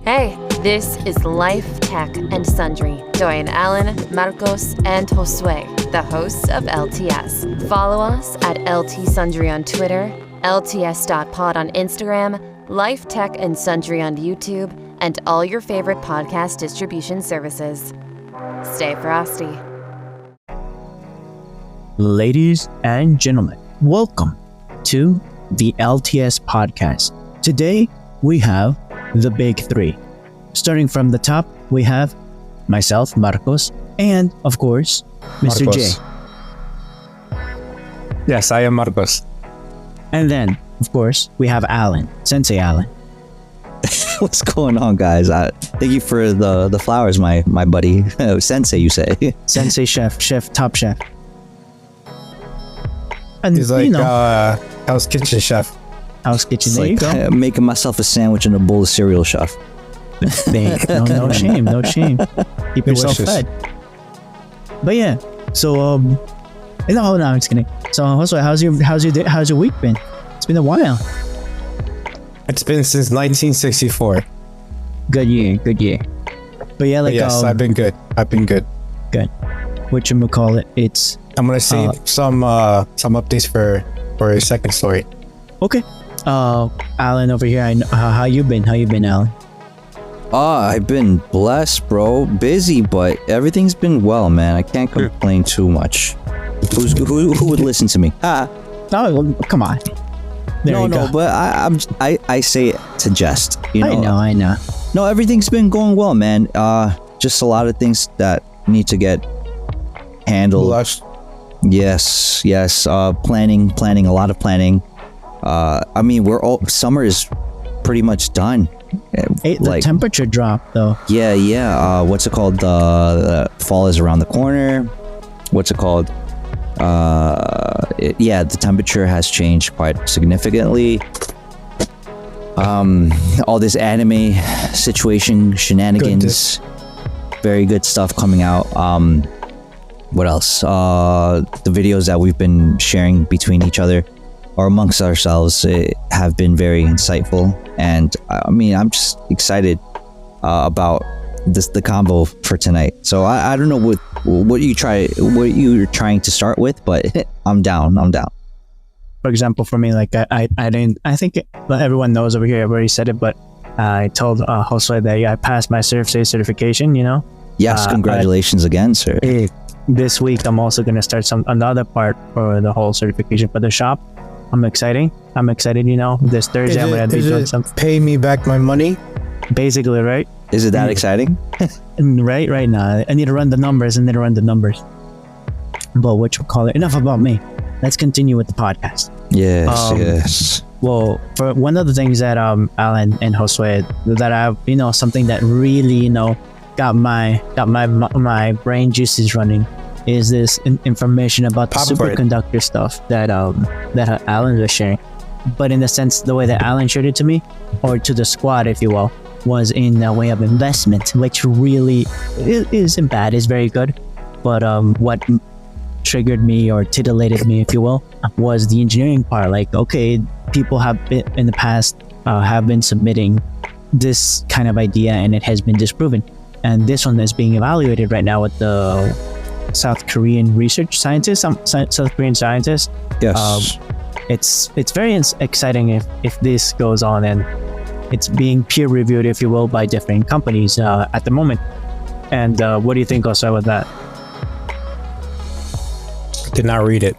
Hey, this is Life, Tech, and Sundry. Join Alan, Marcos, and Josue, the hosts of LTS. Follow us at LT Sundry on Twitter, LTS.pod on Instagram, Life, Tech, and Sundry on YouTube, and all your favorite podcast distribution services. Stay frosty. Ladies and gentlemen, welcome to the LTS podcast. Today, we have the big three. Starting from the top, we have myself, Marcos, and of course, Mr. Marcos. J. Yes, I am Marcos. And then, of course, we have Alan, Sensei Alan. What's going on, guys? Thank you for the flowers, my buddy. Sensei, you say? Sensei chef, top chef. And He's like house kitchen chef. House kitchen, It's there like you go. making myself a sandwich and a bowl of cereal, chef. No shame, no shame. Keep yourself Delicious. fed. But yeah, so no, I'm just kidding. So also, how's your week been? It's been a while. It's been since 1964. Good year. But yeah, But like yes, I've been good. good. Whatchamacallit, it's I'm gonna save some updates for a second story. okay. Alan over here. How you been? How you been, Alan? I've been blessed, bro. Busy, but everything's been well, man. I can't complain too much. Who would listen to me? Oh, well, come on. There you go. But I say it to jest. You know? I know. No, everything's been going well, man. Just a lot of things that need to get handled. Lush. Yes. Planning, a lot of planning. I mean, summer is pretty much done. The temperature dropped though. Yeah. What's it called? The fall is around the corner. What's it called? The temperature has changed quite significantly. All this anime situation, shenanigans, very good stuff coming out. What else? The videos that we've been sharing between each other or amongst ourselves have been very insightful, and I mean, I'm just excited about the combo for tonight. So I don't know what you're trying to start with, but I'm down. For example, for me, like I think everyone knows over here. I've already said it, but I told Josue that I passed my Surf certification. You know. Yes, congratulations again, sir. This week, I'm also gonna start another part for the whole certification for the shop. I'm excited. You know, this Thursday I'm gonna be doing something. Pay me back my money. Basically, right? Is it that exciting? Right now, I need to run the numbers. But enough about me. Let's continue with the podcast. Yes. Well, for one of the things that Alan and Josue that I've something that really got my brain juices running is this information about the superconductor stuff that Alan was sharing. But in the sense, the way that Alan shared it to me, or to the squad, if you will, was in a way of investment, which really isn't bad, is very good. But what triggered me or titillated me, if you will, was the engineering part. Like, okay, people have been in the past have been submitting this kind of idea, and it has been disproven. And this one is being evaluated right now with the South Korean scientists. Yes. It's very exciting if this goes on, and it's being peer reviewed, if you will, by different companies at the moment. And what do you think also with that? Did not read it.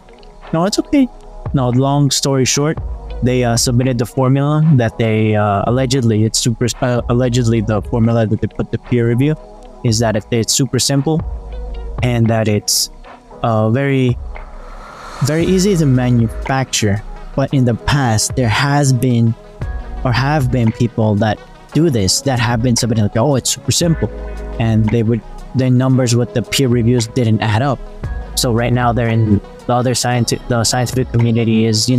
No, it's okay. No, long story short, they submitted the formula that they allegedly the formula that they put the peer review is that if it's super simple and that it's very very easy to manufacture. But in the past, there have been people that do this, that have been submitting like, oh, it's super simple, and their numbers with the peer reviews didn't add up. So right now they're in the scientific community is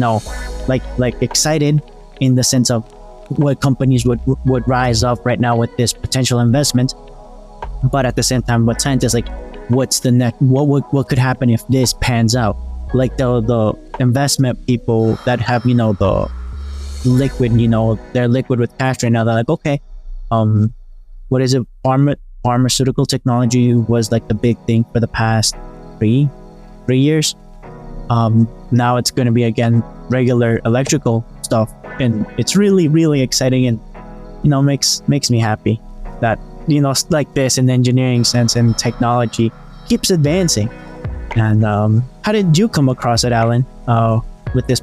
like excited in the sense of what companies would rise up right now with this potential investment. But at the same time, what scientists like, what's the next? What could happen if this pans out? Like the investment people that have the liquid, they're liquid with cash right now. They're like, okay, what is it? Pharmaceutical technology was like the big thing for the past three years. Now it's going to be again regular electrical stuff, and it's really, really exciting, and makes me happy that like this in the engineering sense and technology keeps advancing. And how did you come across it, Alan? With this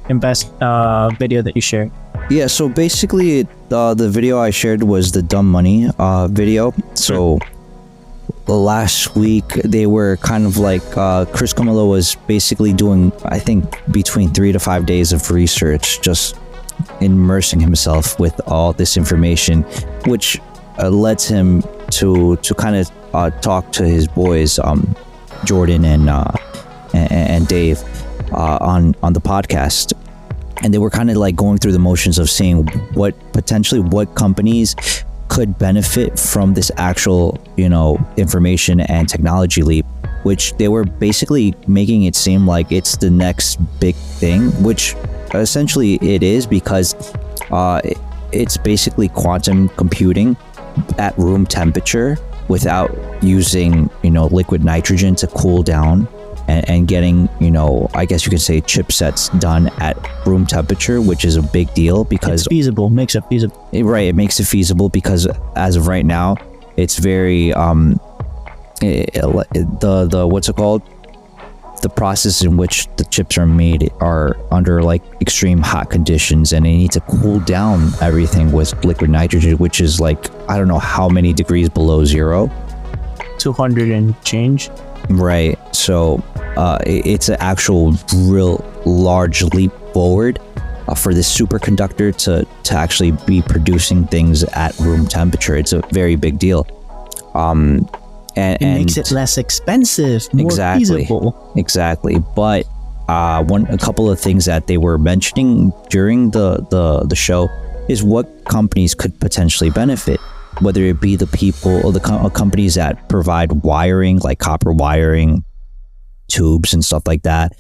invest video that you shared? Yeah, so basically the video I shared was the dumb money video. So last week they were kind of like Chris Camillo was basically doing, I think, between 3 to 5 days of research, just immersing himself with all this information, which led him to kind of talk to his boys, Jordan and Dave, on the podcast. And they were kind of like going through the motions of seeing what companies could benefit from this actual, information and technology leap, which they were basically making it seem like it's the next big thing, which essentially it is, because it's basically quantum computing at room temperature without using, liquid nitrogen to cool down. And getting, I guess you could say chipsets done at room temperature, which is a big deal because it's feasible, makes it feasible. Right, it makes it feasible because as of right now, it's very the what's it called? The process in which the chips are made are under like extreme hot conditions, and they need to cool down everything with liquid nitrogen, which is like I don't know how many degrees below zero. 200 and change. Right, so it's an actual real large leap forward for this superconductor to actually be producing things at room temperature. It's a very big deal. And it makes it less expensive, more feasible. Exactly. But a couple of things that they were mentioning during the show is what companies could potentially benefit, whether it be the people or the companies that provide wiring, like copper wiring, tubes and stuff like that.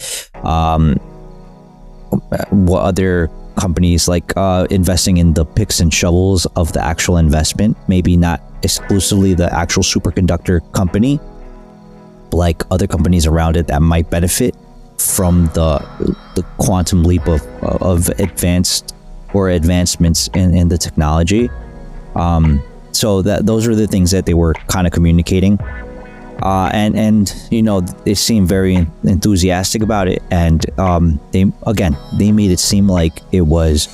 What other companies, like investing in the picks and shovels of the actual investment, maybe not exclusively the actual superconductor company, but like other companies around it that might benefit from the quantum leap of advancements in the technology. So those are the things that they were kind of communicating, and they seemed very enthusiastic about it, and they made it seem like it was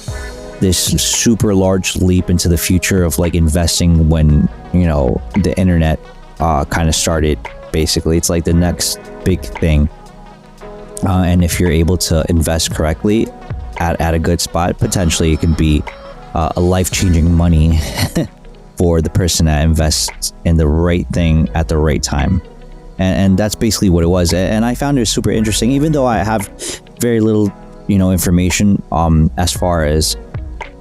this super large leap into the future of like investing when the internet kind of started. Basically, it's like the next big thing, and if you're able to invest correctly at a good spot, potentially it can be a life-changing money for the person that invests in the right thing at the right time. And that's basically what it was. And I found it super interesting, even though I have very little, information as far as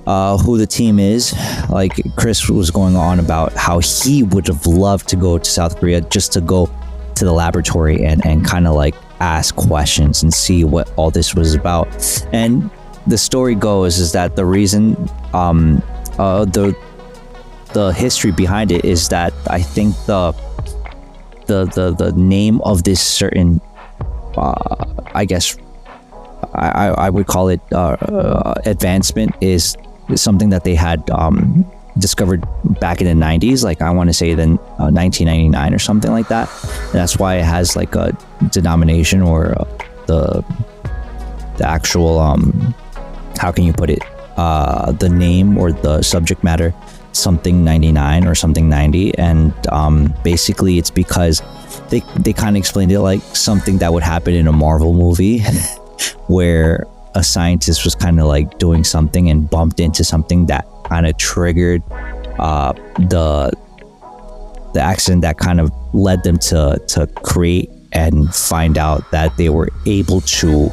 who the team is. Like Chris was going on about how he would have loved to go to South Korea just to go to the laboratory and kind of like ask questions and see what all this was about. And the story goes is that the reason, the history behind it is that I think the name of this certain I guess I would call it advancement is something that they had discovered back in the 90s, like I want to say then 1999 or something like that. And that's why it has like a denomination or the actual how can you put it, the name or the subject matter, something 99 or something 90. And basically it's because they kind of explained it like something that would happen in a Marvel movie where a scientist was kind of like doing something and bumped into something that kind of triggered the accident that kind of led them to create and find out that they were able to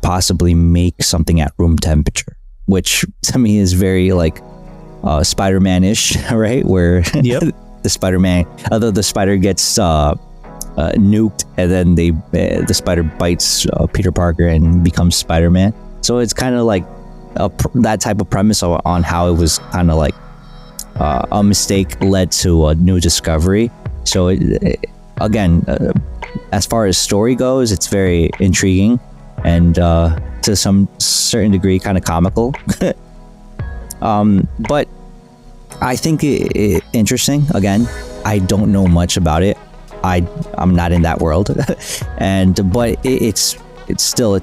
possibly make something at room temperature, which to me is very like Spider-Man-ish, right? Where yep. the spider gets nuked, and then the spider bites Peter Parker and becomes Spider-Man. So it's kind of like that type of premise on how it was kind of like a mistake led to a new discovery. So again, as far as story goes, it's very intriguing and to some certain degree kind of comical. But I think it interesting. Again, I don't know much about it. I'm not in that world, but it's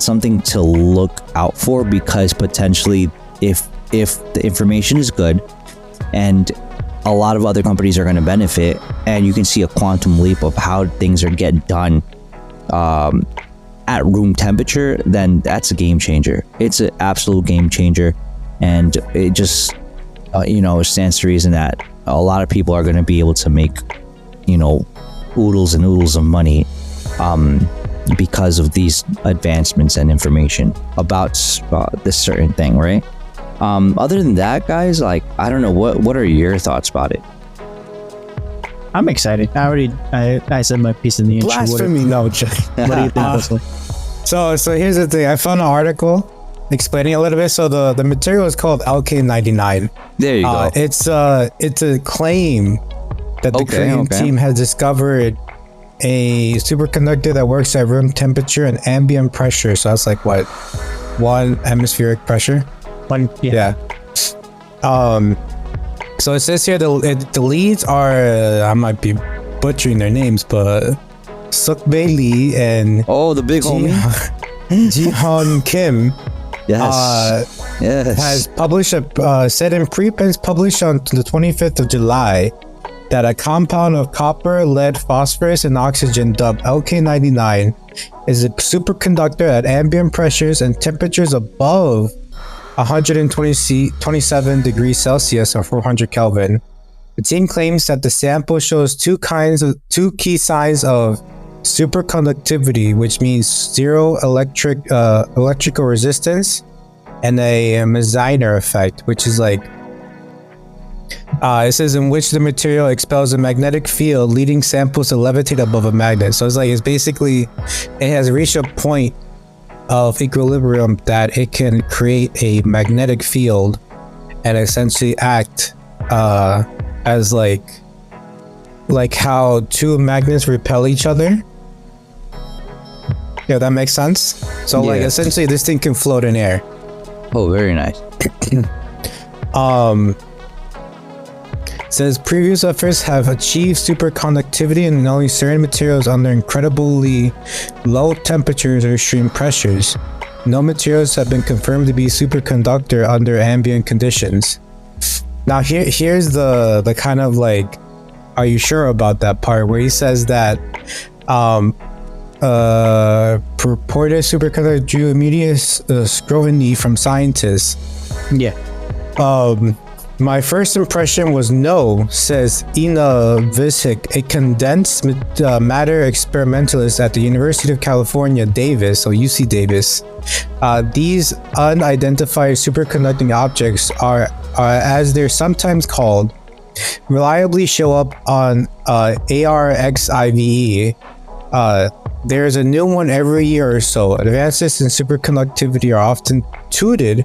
something to look out for, because potentially if the information is good and a lot of other companies are going to benefit, and you can see a quantum leap of how things are getting done at room temperature, then that's a game changer. It's an absolute game changer, and it just stands to reason that a lot of people are going to be able to make oodles and oodles of money because of these advancements and information about this certain thing, right? Other than that, guys, like, I don't know, what are your thoughts about it? I'm excited. I said my piece in the intro. Blasphemy, no. What do you think, Wesley? So here's the thing. I found an article explaining a little bit. So the material is called LK99. There you go. It's a claim that the Korean team has discovered a superconductor that works at room temperature and ambient pressure. So that's like what, 1 atmospheric pressure. Yeah. So it says here the leads are I might be butchering their names, but Sukbae Lee and the big homie Jihan Kim. Yes. Has published said in preprints published on the 25th of July that a compound of copper, lead, phosphorus, and oxygen dubbed LK99 is a superconductor at ambient pressures and temperatures above 127 degrees Celsius or 400 Kelvin. The team claims that the sample shows two key signs of superconductivity, which means zero electrical resistance, and a Meissner effect, which is like it says in which the material expels a magnetic field, leading samples to levitate above a magnet. So it's basically, it has reached a point of equilibrium that it can create a magnetic field and essentially act as like how two magnets repel each other. Yeah, that makes sense. So like essentially this thing can float in air. Oh, very nice. Says previous efforts have achieved superconductivity in only certain materials under incredibly low temperatures or extreme pressures. No materials have been confirmed to be superconductor under ambient conditions. Now here's the kind of like, are you sure about that part where he says that purported superconductor drew immediate scrutiny from scientists. Yeah. My first impression was no, says Ina Visik, a condensed matter experimentalist at the University of California, Davis, or UC Davis. These unidentified superconducting objects are, as they're sometimes called, reliably show up on ARXIVE. There's a new one every year or so. Advances in superconductivity are often touted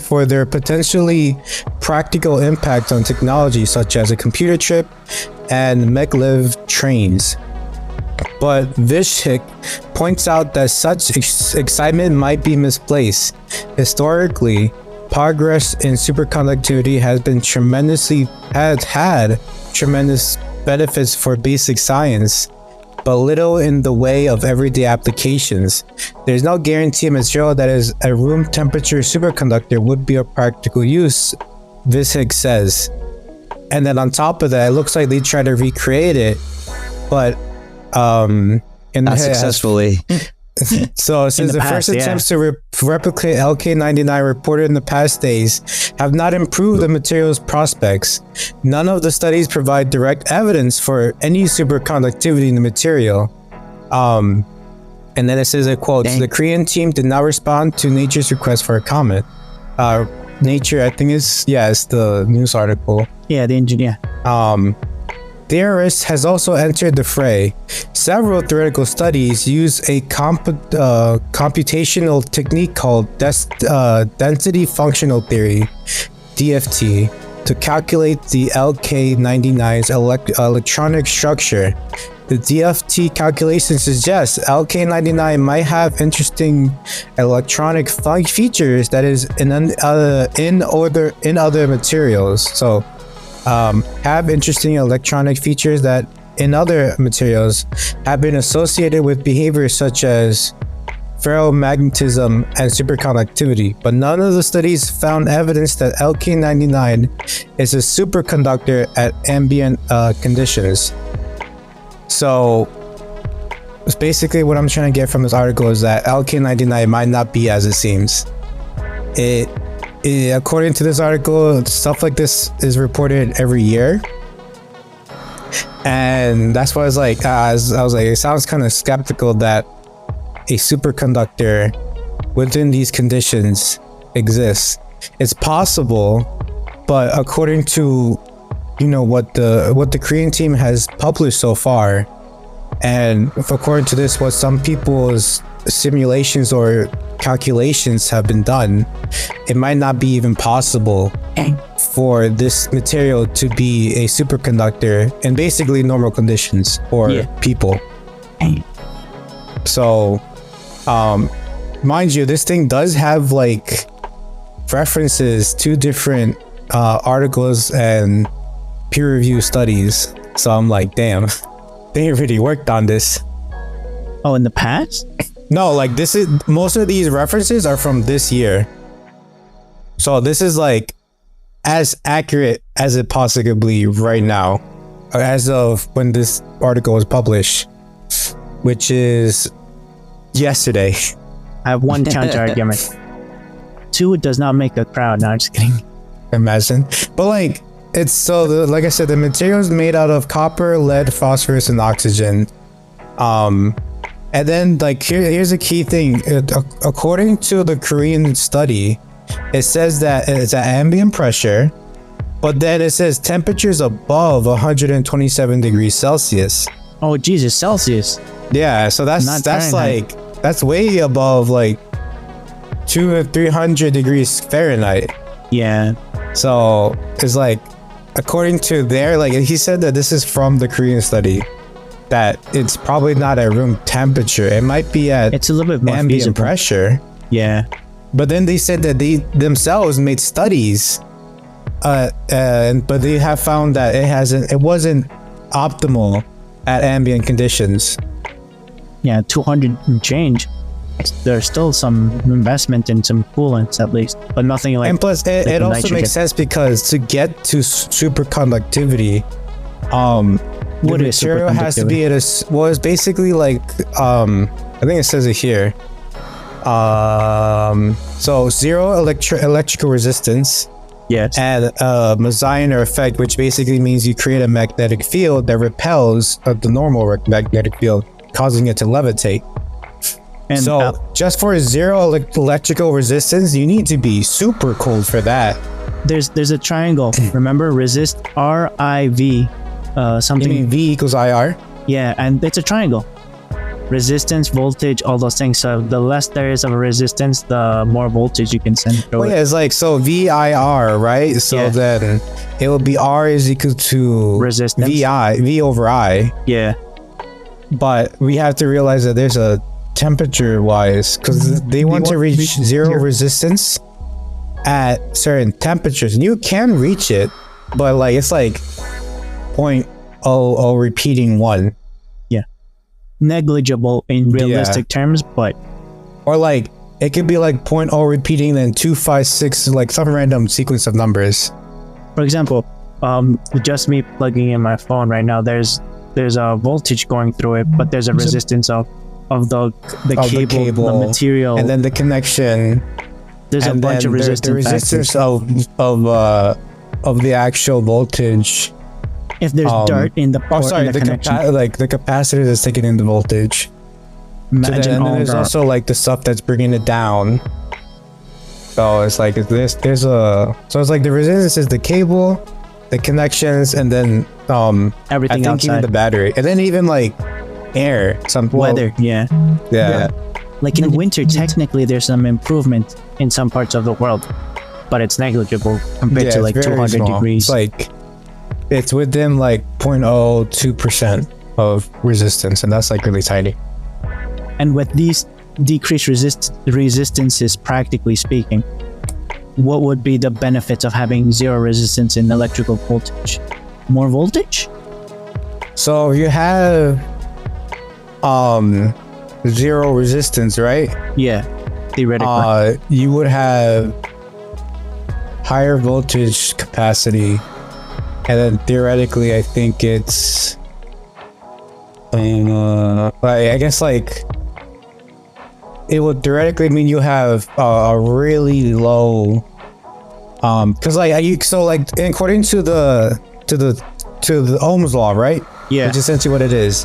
for their potentially practical impact on technology such as a computer chip and maglev trains. But Vishik points out that such excitement might be misplaced. Historically, progress in superconductivity has had tremendous benefits for basic science, but little in the way of everyday applications. There's no guarantee a material that is a room temperature superconductor would be of practical use, Vishik says. And then on top of that, it looks like they try to recreate it, but not successfully. So it says the first attempts to replicate LK99 reported in the past days have not improved the material's prospects. None of the studies provide direct evidence for any superconductivity in the material. And then it says, it quotes, the Korean team did not respond to Nature's request for a comment. Nature, I think it's the news article. Yeah, the engineer. theorist has also entered the fray. Several theoretical studies use a computational technique called density functional theory, DFT, to calculate the LK99's electronic structure. The DFT calculation suggests LK99 might have interesting electronic features that is in other materials. So, have interesting electronic features that in other materials have been associated with behaviors such as ferromagnetism and superconductivity, but none of the studies found evidence that LK99 is a superconductor at ambient conditions. So it's basically what I'm trying to get from this article is that LK99 might not be as it seems. According to this article, stuff like this is reported every year, and that's why I was like, it sounds kind of skeptical that a superconductor within these conditions exists. It's possible, but according to what the Korean team has published so far, and according to this, what some people's simulations or calculations have been done, it might not be even possible for this material to be a superconductor in basically normal conditions for people. So, mind you, this thing does have like references to different articles and peer-reviewed studies. So I'm like, damn, they really worked on this. Oh, in the past? No, like most of these references are from this year. So this is like as accurate as it possibly right now, as of when this article was published, which is yesterday. I have one counter argument. 2 does not make a crowd. No, I'm just kidding. Imagine. But like, it's like I said, the material is made out of copper, lead, phosphorus, and oxygen. And then like here's a key thing. According to the Korean study, it says that it's at ambient pressure, but then it says temperatures above 127 degrees Celsius. Oh Jesus, Celsius. Yeah, so that's Fahrenheit. like that's way above like 200 or 300 degrees Fahrenheit. Yeah. So it's like, according to like he said that this is from the Korean study, that it's probably not at room temperature. It might be at It's a little bit more ambient feasible. pressure. Yeah. But then they said that they themselves made studies, but they have found that it wasn't optimal at ambient conditions. Yeah, 200 and change. There's still some investment in some coolants at least, but nothing like. And plus, it also nitrogen. makes sense because to get to superconductivity, the What is material has to be at it's basically like I think it says it here. So zero electrical resistance. Yes. And Meissner effect, which basically means you create a magnetic field that repels the normal magnetic field, causing it to levitate. And so just for zero electrical resistance, you need to be super cold for that. there's a triangle. Remember, resist RIV, something. You mean V equals IR? Yeah, and it's a triangle. Resistance, voltage, all those things. So the less there is of a resistance, the more voltage you can send through Well, it. yeah, it's like, so VIR, right? So Yeah. then it will be R is equal to Resistance. V over I. Yeah. But we have to realize that there's a temperature wise, because they want to reach zero resistance at certain temperatures. And you can reach it, but like it's like 0.00 repeating 1. Negligible in realistic terms, but Or like it could be like 0.0 repeating then 256, like some random sequence of numbers. for example, just me plugging in my phone right now, there's a voltage going through it, but there's a resistance of the cable, the material, and then the connection. there's a and bunch then of the resistance factors. of the actual voltage. If there's dirt in the port, in the connection, like the capacitor that's taking in the voltage. imagine And then all there's the also like the stuff that's bringing it down. So it's like so it's like the resistance is the cable, the connections, and then Everything I think even outside. the battery, and then even like air, some Weather, yeah. Yeah. Like in winter, technically there's some improvement in some parts of the world, but it's negligible compared to it's like very 200 small. degrees. It's like it's within like 0.02% of resistance, and that's like really tiny. And with these decreased resistances, practically speaking, what would be the benefits of having zero resistance in electrical voltage? More voltage? So you have zero resistance, right? Yeah, theoretically. You would have higher voltage capacity, and then theoretically I think it's like I guess like it would theoretically mean you have a really low because like according to the Ohm's law, right? Yeah. Which is essentially what it is.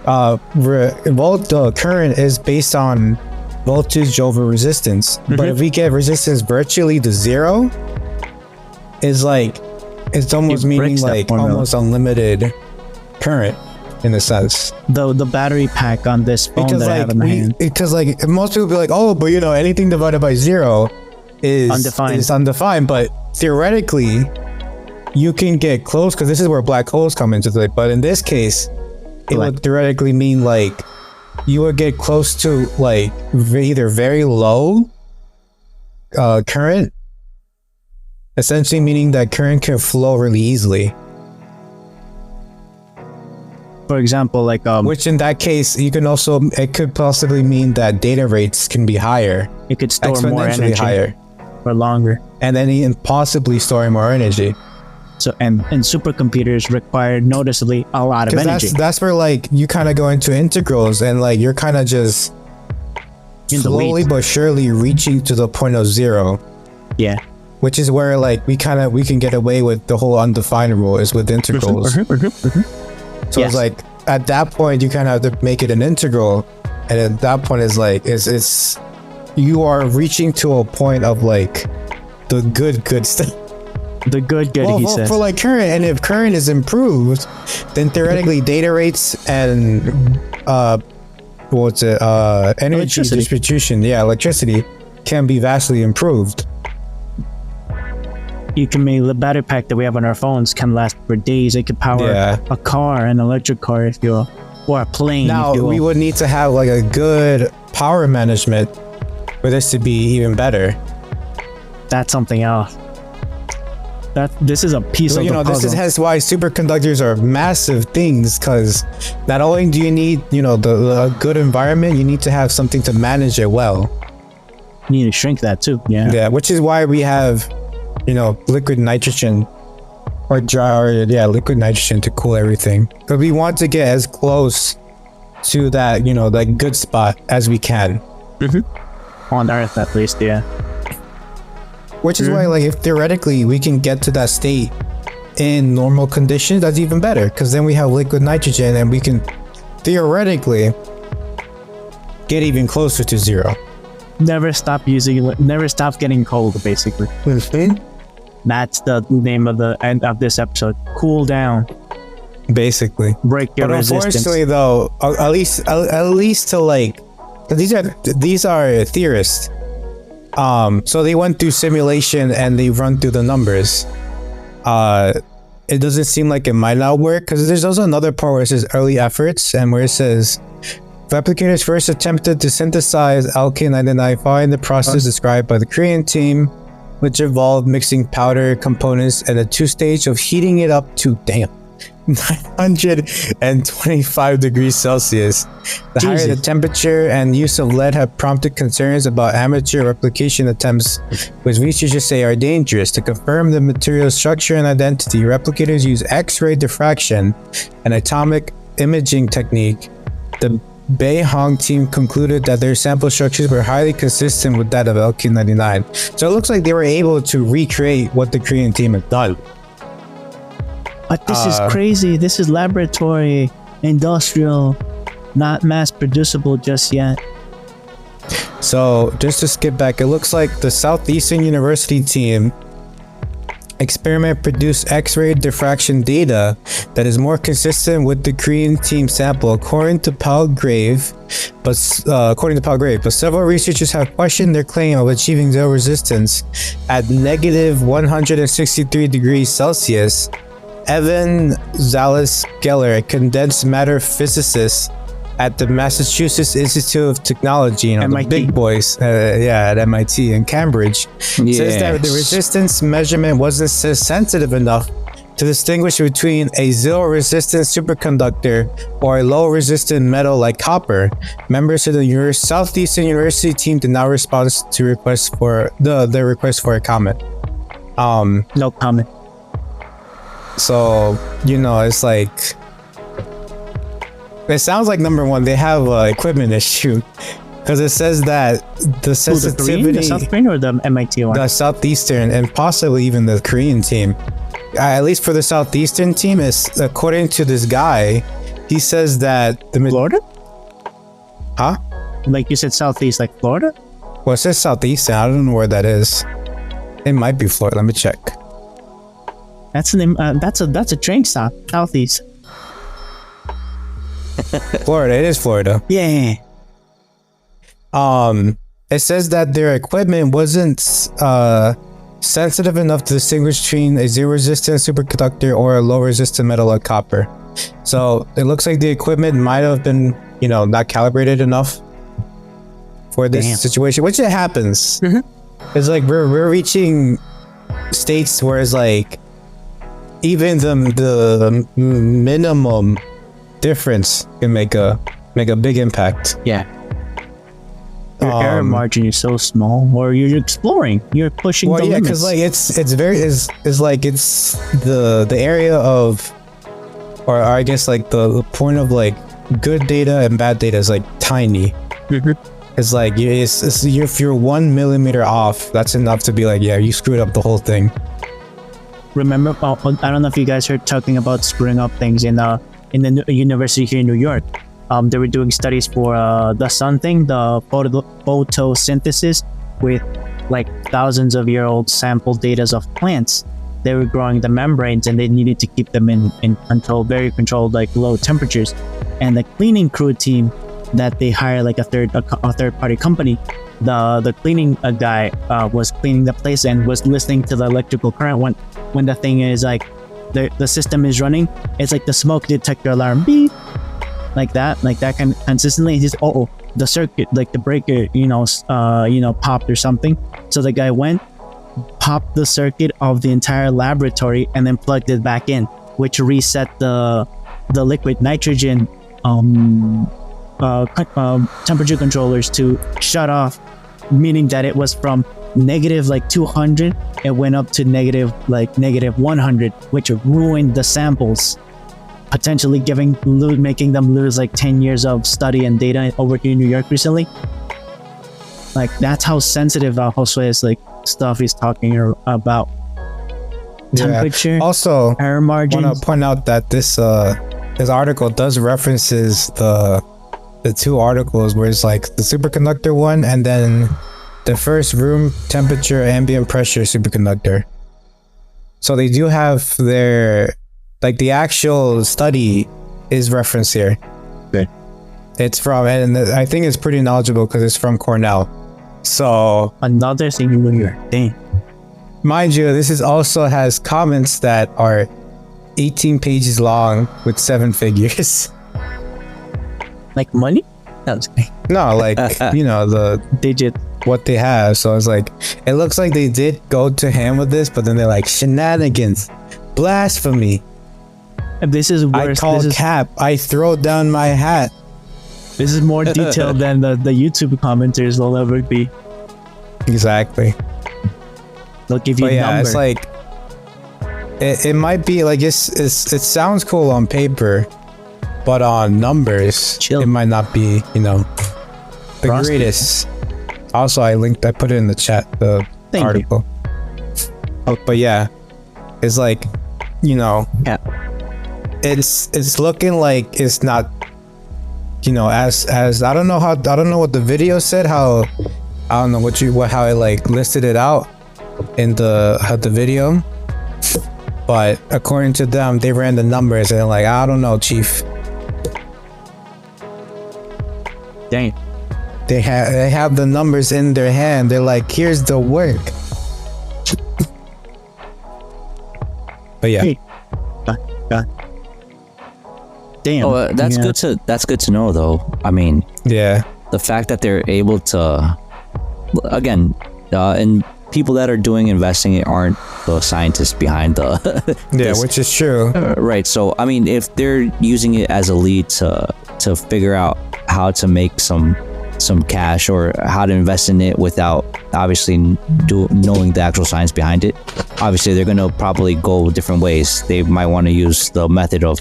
The current is based on voltage over resistance, but if we get resistance virtually to zero, it's almost It meaning breaks that like formula. almost unlimited current in a sense. The battery pack on this phone Because that I have in my hand. because like most people be like, oh, but you know, anything divided by zero is undefined, but theoretically you can get close because this is where black holes come into play. But in this case, it would theoretically mean like you would get close to like either very low current, essentially meaning that current can flow really easily. For example, like Which in that case, it could possibly mean that data rates can be higher, it could store more exponentially energy higher, for longer. and then even possibly storing more energy. So and supercomputers require noticeably a lot of Because energy. that's where like you kind of go into integrals and like you're kind of just In the slowly weeds. but surely reaching to the point of zero, Yeah. which is where like we can get away with the whole undefined rule is with integrals. So Yes. it's like at that point you kind of have to make it an integral, and at that point it's you are reaching to a point of like the good stuff. The good he says. For like current, and if current is improved, then theoretically data rates and energy Electricity. distribution, electricity can be vastly improved. You can make the battery pack that we have on our phones can last for days. It could power Yeah. a car, an electric car, if you will, or a plane. Now if you will. we would need to have like a good power management for this to be even better. That's something else. This is a piece So, of you the know, puzzle. this is hence why superconductors are massive things, because not only do you need, you know, the good environment, you need to have something to manage it well. You need to shrink that too. Yeah. Yeah, which is why we have, you know, liquid nitrogen liquid nitrogen to cool everything. But we want to get as close to that, you know, that good spot as we can. On Earth, at least. Yeah. Which is why, like, if theoretically we can get to that state in normal conditions, that's even better, because then we have liquid nitrogen and we can theoretically get even closer to zero. Never stop getting cold. Basically, that's the name of the end of this episode. Cool down. Basically. Break your But resistance. unfortunately, though, at least to like, 'cause these are theorists. So they went through simulation and they run through the numbers. It doesn't seem like it might not work, because there's also another part where it says early efforts, and where it says replicators first attempted to synthesize LK99 following the process described by the Korean team, which involved mixing powder components at a two-stage of heating it up to 925 degrees Celsius. The higher the Jesus. temperature and use of lead have prompted concerns about amateur replication attempts, which researchers say are dangerous. To confirm the material structure and identity, replicators use X-ray diffraction, an atomic imaging technique. The Beihong team concluded that their sample structures were highly consistent with that of LK99. So it looks like they were able to recreate what the Korean team had done. But this is crazy. This is laboratory, industrial, not mass producible just yet. So just to skip back, it looks like the Southeastern University team experiment produced X-ray diffraction data that is more consistent with the Korean team sample, according to Palgrave. But several researchers have questioned their claim of achieving zero resistance at negative 163 degrees Celsius. Evan Zales-Geller, a condensed matter physicist at the Massachusetts Institute of Technology, the big boys, at MIT and Cambridge, says that the resistance measurement wasn't sensitive enough to distinguish between a zero resistance superconductor or a low resistant metal like copper. Members of the Southeastern University team did not respond to requests for the request for a comment. No comment. So it's like, it sounds like number one, they have an equipment issue, because it says that the sensitivity, the South Korean or the MIT one? the Southeastern and possibly even the Korean team, at least for the Southeastern team, is, according to this guy, he says that the Florida? Huh? Like you said, Southeast, like Florida? Well, it says Southeastern. I don't know where that is. It might be Florida. Let me check. That's a train stop. Southeast. Florida. It is Florida. Yeah. It says that their equipment wasn't sensitive enough to distinguish between a zero resistant superconductor or a low resistant metal like copper. So it looks like the equipment might have been, not calibrated enough for this situation, which it happens. It's like we're reaching states where it's like even the minimum difference can make a big impact. Yeah. Your error margin is so small, or you're exploring, you're pushing the limits. Because like it's like it's the area of, or I guess like the point of like good data and bad data is like tiny. It's like if you're 1 millimeter off, that's enough to be like, yeah, you screwed up the whole thing. Remember, I don't know if you guys heard talking about screwing up things in the university here in New York. They were doing studies for the sun thing, the photosynthesis, with like thousands of year old sample data of plants. They were growing the membranes, and they needed to keep them in very controlled, like low temperatures. And the cleaning crew team that they hire, like a third party company, the cleaning guy was cleaning the place and was listening to the electrical current when the thing is like the system is running. It's like the smoke detector alarm beep, like that kind of consistently. Just the circuit, like the breaker, popped or something. So the guy went, popped the circuit of the entire laboratory, and then plugged it back in, which reset the liquid nitrogen temperature controllers to shut off, meaning that it was from negative like 200, it went up to negative 100, which ruined the samples, potentially making them lose like 10 years of study and data over here in New York recently. Like, that's how sensitive Josue's like stuff he's talking about. Temperature, also error margins. I want to point out that this article does references the two articles where it's like the superconductor one and then the first room temperature ambient pressure superconductor. So they do have their, like, the actual study is referenced here. Good. It's from, and I think it's pretty knowledgeable because it's from Cornell. So another thing you will hear. Dang. Mind you, this also has comments that are 18 pages long with 7 figures. Like money? That's great. No, like, the digit, what they have. So it's like, it looks like they did go to ham with this, but then they're like, shenanigans, blasphemy. This is worse. I call cap. I throw down my hat. This is more detailed than the YouTube commenters will ever be. Exactly. They'll give you a number. It's like, it might be like, it sounds cool on paper, but on numbers, it might not be, the greatest. Also, I put it in the chat, the article. But yeah, it's like, it's looking like it's not, as I don't know what the video said, how it like listed it out in the video, But according to them, they ran the numbers and they're like, I don't know, chief. Dang. They have the numbers in their hand. They're like, here's the work. But yeah. Hey. God. Damn. Oh, that's good to know though. I mean, Yeah. the fact that they're able to, again, and people that are doing investing aren't the scientists behind the Yeah, which is true. right. So I mean, if they're using it as a lead to figure out how to make some cash or how to invest in it without obviously knowing the actual science behind it, obviously they're going to probably go different ways. They might want to use the method of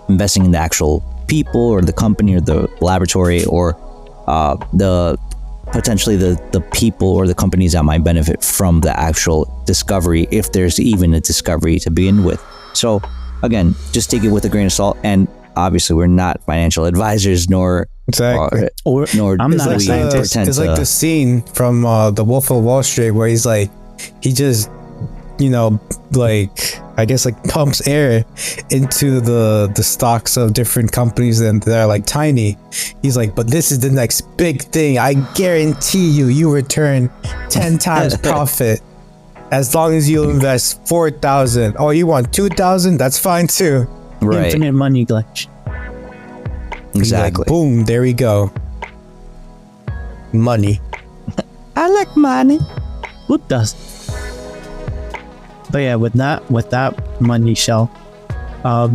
investing in the actual people or the company or the laboratory or the potentially the people or the companies that might benefit from the actual discovery, if there's even a discovery to begin with. So again, just take it with a grain of salt. And obviously we're not financial advisors nor Exactly. nor I'm not do a we scientist. pretend It's like the scene from The Wolf of Wall Street where he's like, he just, like, I guess like pumps air into the stocks of different companies and they're like tiny. He's like, but this is the next big thing. I guarantee you return 10 times profit as long as you invest 4,000. Oh, you want 2,000? That's fine too. right. Infinite money glitch. He's like, Exactly. boom, there we go. Money. I like money. Who does? But yeah, with that money shell,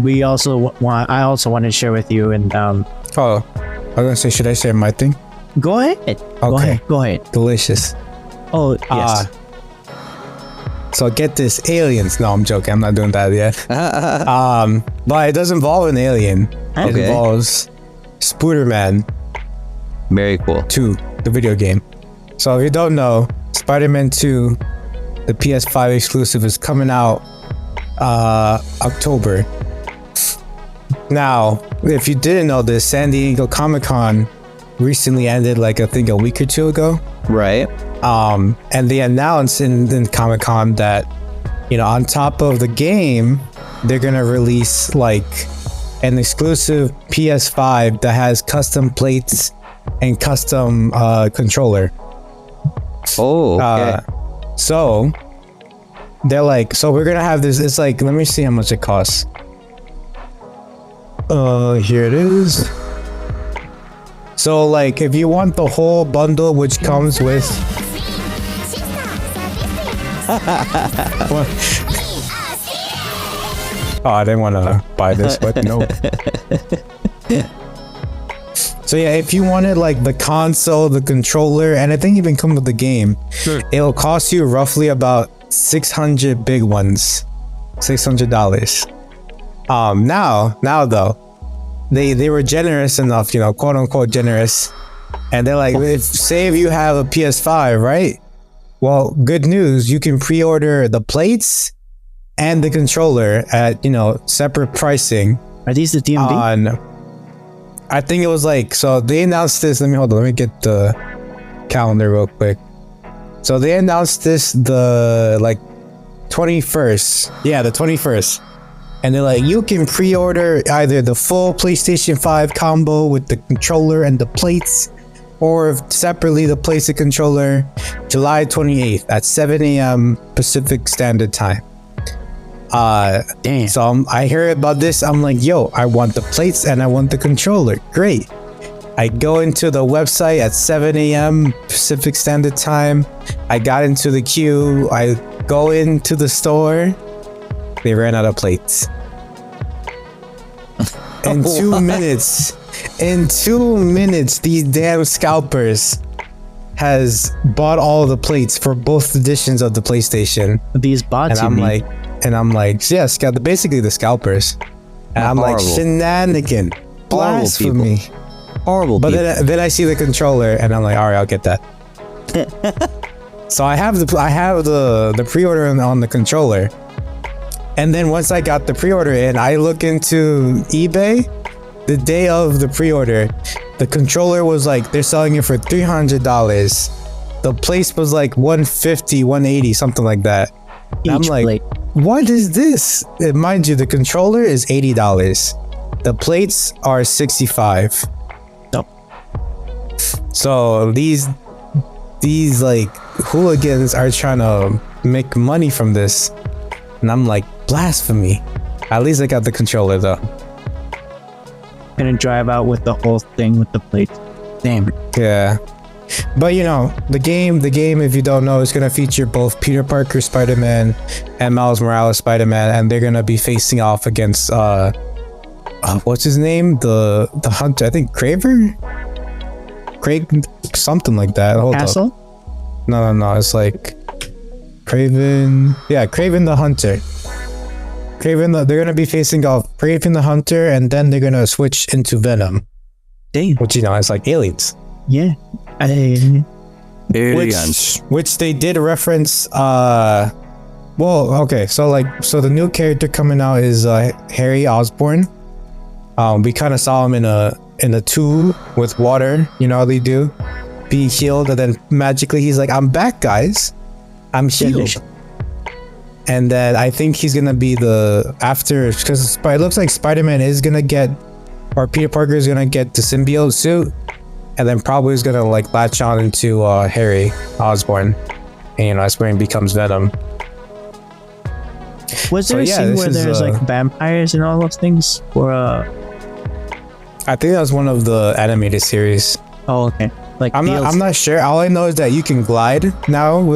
we also I also want to share with you and Oh, I was gonna say, should I share my thing? go ahead. Okay. Go ahead. Delicious. Oh yes. So get this, aliens. No, I'm joking. I'm not doing that yet. But it does involve an alien. It Okay. involves Spooderman Very cool. 2, the video game. So if you don't know, Spider-Man 2, the PS5 exclusive, is coming out October. Now, if you didn't know this, San Diego Comic-Con recently ended, like I think a week or two ago. Right. And they announced in Comic-Con that, on top of the game, they're gonna release like an exclusive PS5 that has custom plates and custom controller. Oh, okay. So they're like, so we're gonna have this. It's like, let me see how much it costs. Here it is. So like, if you want the whole bundle, which comes with oh, I didn't want to buy this, but no. So yeah, if you wanted like the console, the controller, and I think even come with the game, it'll cost you roughly about 600 big ones, $600. Now though, they were generous enough, quote unquote generous, and they're like, if you have a PS5, right? Well, good news, you can pre-order the plates and the controller at separate pricing. Are these the DMV? On, I think it was like, so they announced this. Let me get the calendar real quick. So they announced this the 21st. Yeah, the 21st. And they're like, you can pre-order either the full PlayStation 5 combo with the controller and the plates, or separately the plates and controller, July 28th at 7 a.m. Pacific Standard Time. Damn. So I hear about this. I'm like, yo, I want the plates and I want the controller. Great. I go into the website at 7 a.m. Pacific Standard Time. I got into the queue. I go into the store. They ran out of plates. In 2 minutes. In 2 minutes, these damn scalpers has bought all the plates for both editions of the PlayStation. These bots. And I'm like, yes, basically the scalpers. And I'm like, Horrible. shenanigan, blasphemy. Horrible. But people. then I see the controller and I'm like, all right, I'll get that. So I have the pre-order on the controller. And then once I got the pre-order in, I look into eBay. The day of the pre-order, the controller was like, they're selling it for $300. The place was like $150, $180, something like that. And I'm Each like, plate. what is this? Mind you, the controller is $80. The plates are $65. No. So these like hooligans are trying to make money from this, and I'm like, blasphemy. At least I got the controller though. Gonna drive out with the whole thing with the plate. Damn. Yeah. But you know, the game, if you don't know, is gonna feature both Peter Parker Spider-Man and Miles Morales Spider-Man, and they're gonna be facing off against what's his name? The hunter, I think Craig, something like that. Hold Castle? up. No, it's like Craven. Yeah, Craven the Hunter. They're gonna be facing off Craven the Hunter, and then they're gonna switch into Venom. Damn. Which, you know, it's like aliens. Yeah. Which they did reference. Well, okay, so the new character coming out is Harry Osborn. We kind of saw him in a tube with water. You know how they do, being healed, and then magically he's like, "I'm back, guys. I'm healed." And then I think he's gonna be because it looks like Spider-Man is gonna get, or Peter Parker is gonna get the symbiote suit, and then probably is gonna like latch on into Harry Osborn, and you know that's when he becomes Venom. Was there a scene where there's like vampires and all those things? Or I think that was one of the animated series. oh, okay. Like I'm not sure. All I know is that you can glide now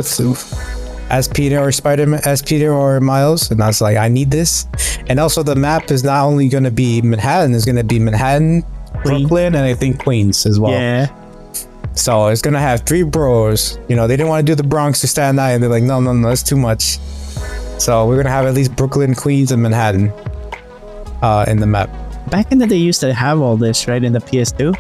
as Peter or Spider-Man, as Peter or Miles, and I was like, I need this. And also the map is not only going to be Manhattan, it's going to be Manhattan, Brooklyn, and I think Queens as well. Yeah. So it's going to have 3 boroughs. You know, they didn't want to do the Bronx or Staten Island. They're like, no, that's too much. So we're going to have at least Brooklyn, Queens, and Manhattan in the map. Back in the day, they used to have all this, right, in the PS2?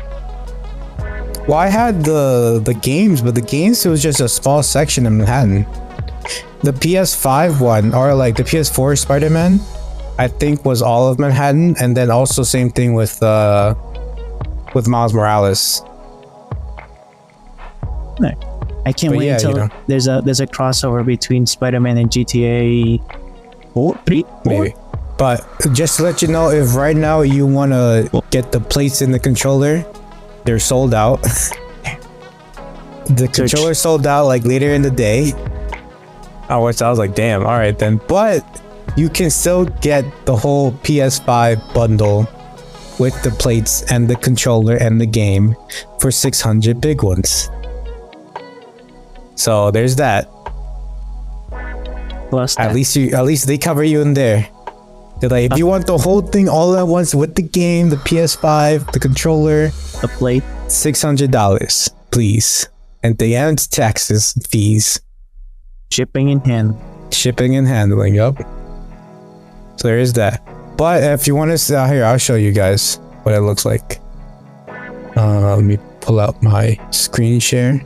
Well, I had the games, but the games, it was just a small section of Manhattan. The PS5 one, or like the PS4 Spider-Man, I think was all of Manhattan, and then also same thing with Miles Morales. No. I can't wait until there's a crossover between Spider-Man and GTA 3? Maybe. But just to let you know, if right now you want to get the plates in the controller, they're sold out. The controller sold out like later in the day. I was like, damn, all right then. But you can still get the whole PS5 bundle with the plates and the controller and the game for 600 big ones. So there's that. Plus at least they cover you in there. They're like, if you want the whole thing all at once with the game, the PS5, the controller, the plate, $600, please. And the end taxes, fees. Shipping and handling, yup. So there is that. But if you want to, here, I'll show you guys what it looks like. Let me pull out my screen share.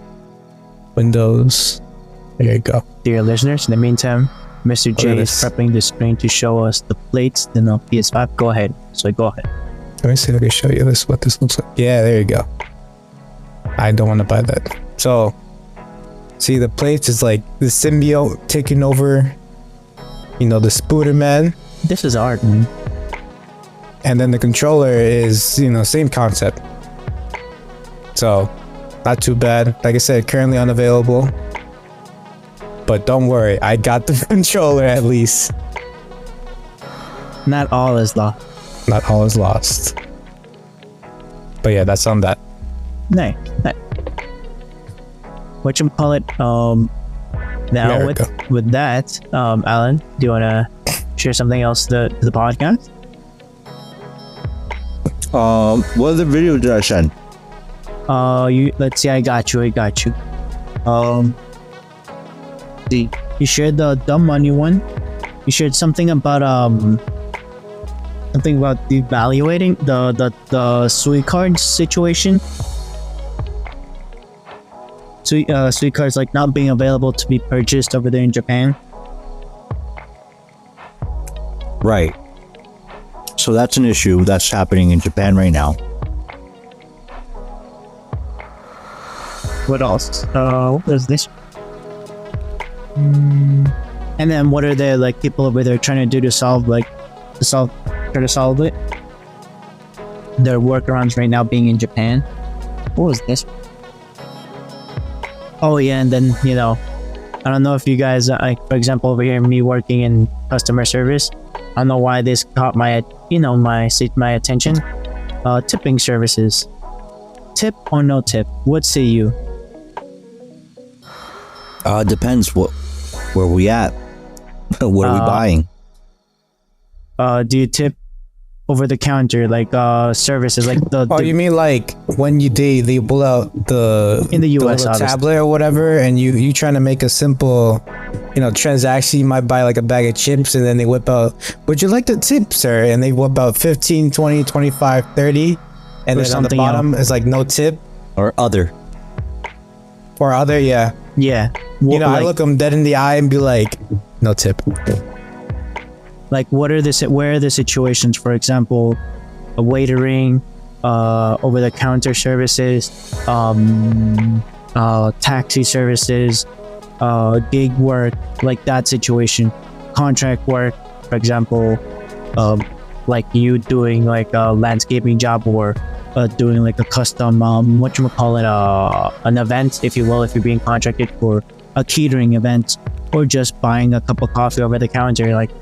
Windows. There you go. Dear listeners, in the meantime, Mr. J is prepping the screen to show us the plates, then the PS5. Go ahead. Let me see if I can show you what this looks like. Yeah, there you go. I don't want to buy that. So, see, the plates is like the symbiote taking over, you know, the Spooderman. This is art, man. And then the controller is, you know, same concept. So, not too bad. Like I said, currently unavailable. But don't worry, I got the controller at least. Not all is lost. Not all is lost. But yeah, that's on that. Nice. Whatchamacallit, now with that, Alan, do you want to share something else to the podcast? What other video did I send? Let's see, I got you. You shared the dumb money one. You shared something about evaluating the sweet card situation. Sweet cards like not being available to be purchased over there in Japan. Right. So that's an issue that's happening in Japan right now. What else? What is this? And then what are the like people over there trying to do to solve try to solve it? Their workarounds right now being in Japan. What was this? Oh yeah, and then I don't know if you guys like, for example, over here, me working in customer service. I don't know why this caught my my attention. Tipping services. Tip or no tip? What say you? Depends where we at. What are we buying? Do you tip over the counter, like services, like the? Oh, you mean like when they pull out in the US tablet or whatever, and you trying to make a simple, transaction. You might buy like a bag of chips, and then they whip out, would you like the tip, sir? And they whip out 15, 20, 25, 30, and then on the bottom is like no tip or other. Yeah. I look them dead in the eye and be like, no tip. Like, where are the situations? For example, a waitering, over-the-counter services, taxi services, gig work, like that situation, contract work, for example, like you doing like a landscaping job or doing like a custom, an event, if you will, if you're being contracted for a catering event, or just buying a cup of coffee over the counter, like.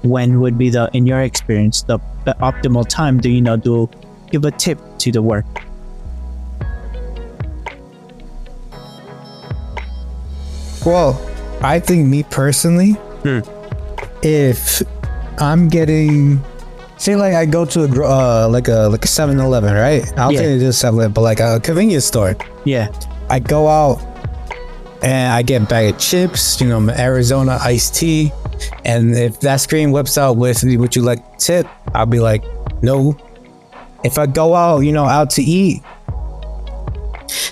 When would be in your experience, the optimal time to give a tip to the work? Well, I think me personally, if I'm getting, say like I go to like a 7-Eleven, right? I'll tell you this 7-Eleven, but like a convenience store. Yeah. I go out and I get a bag of chips, Arizona iced tea. And if that screen whips out with, would you like tip? I'll be like, no. If I go out, out to eat,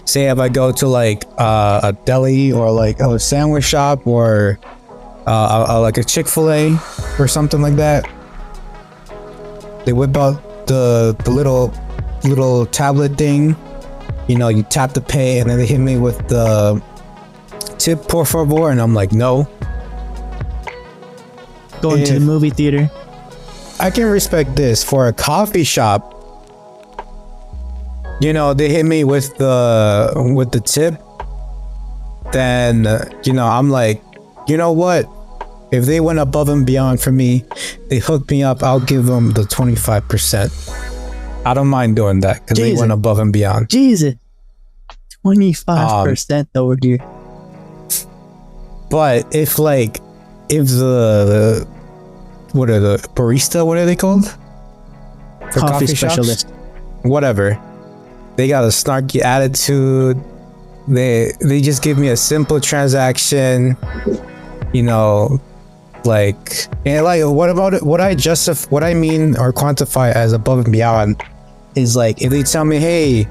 say if I go to like a deli or like a sandwich shop or like a Chick-fil-A or something like that, they whip out the little tablet thing. You tap the pay, and then they hit me with the tip, por favor, and I'm like, no. Going to the movie theater. I can respect this. For a coffee shop, they hit me with the tip, then I'm like, you know what? If they went above and beyond for me, they hooked me up, I'll give them the 25%. I don't mind doing that because they went above and beyond. Jesus, 25% over here. But if the what are the barista? What are they called? For coffee specialist. Whatever. They got a snarky attitude. They just give me a simple transaction. What about it? What I mean or quantify as above and beyond is like if they tell me, hey,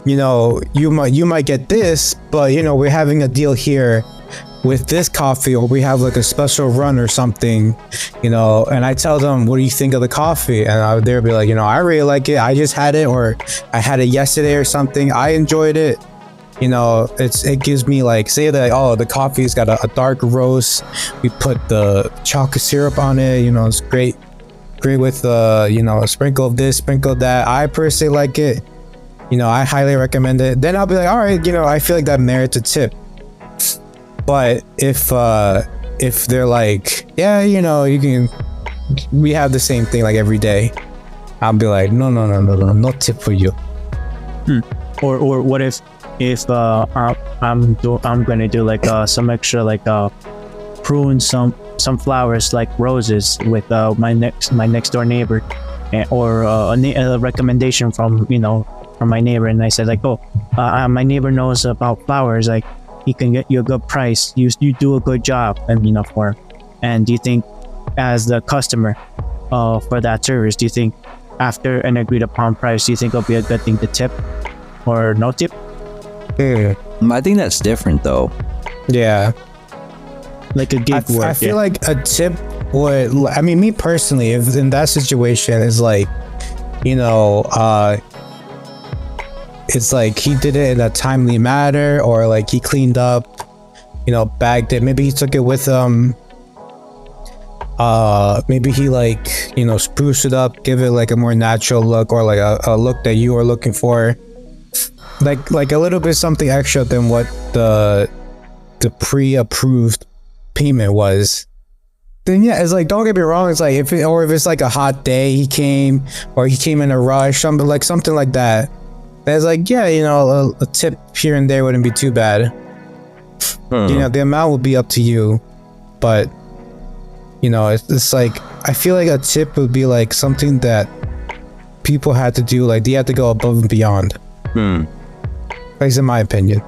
you might get this, but we're having a deal here with this coffee, or we have like a special run or something, and I tell them, what do you think of the coffee? And they'll be like, I really like it. I just had it, or I had it yesterday or something. I enjoyed it. It gives me like, say that, oh, the coffee's got a dark roast. We put the chocolate syrup on it. It's great with a sprinkle of this, sprinkle of that. I personally like it. I highly recommend it. Then I'll be like, all right, I feel like that merits a tip. But if they're like, yeah, we have the same thing like every day, I'll be like, no tip for you. Or what if I'm gonna do like some extra like prune some flowers like roses with my next door neighbor, or a recommendation from my neighbor, and I said like, my neighbor knows about flowers, like he can get you a good price. You do a good job, and for him. And do you think, as the customer for that service, do you think after an agreed upon price, do you think it'll be a good thing to tip or no tip? I think that's different though. Yeah, like a gig work. I feel like a tip would. I mean, me personally, if in that situation, is like, it's like he did it in a timely manner, or like he cleaned up bagged it. Maybe he took it with maybe he spruced it up, give it like a more natural look, or like a look that you are looking for, like a little bit something extra than what the pre-approved payment was. Then yeah, it's like, don't get me wrong, it's like if it's like a hot day he came, or he came in a rush, something like that, that's like, yeah, a tip here and there wouldn't be too bad. The amount would be up to you, but it's like, I feel like a tip would be like something that people had to do, like they had to go above and beyond. At least in my opinion.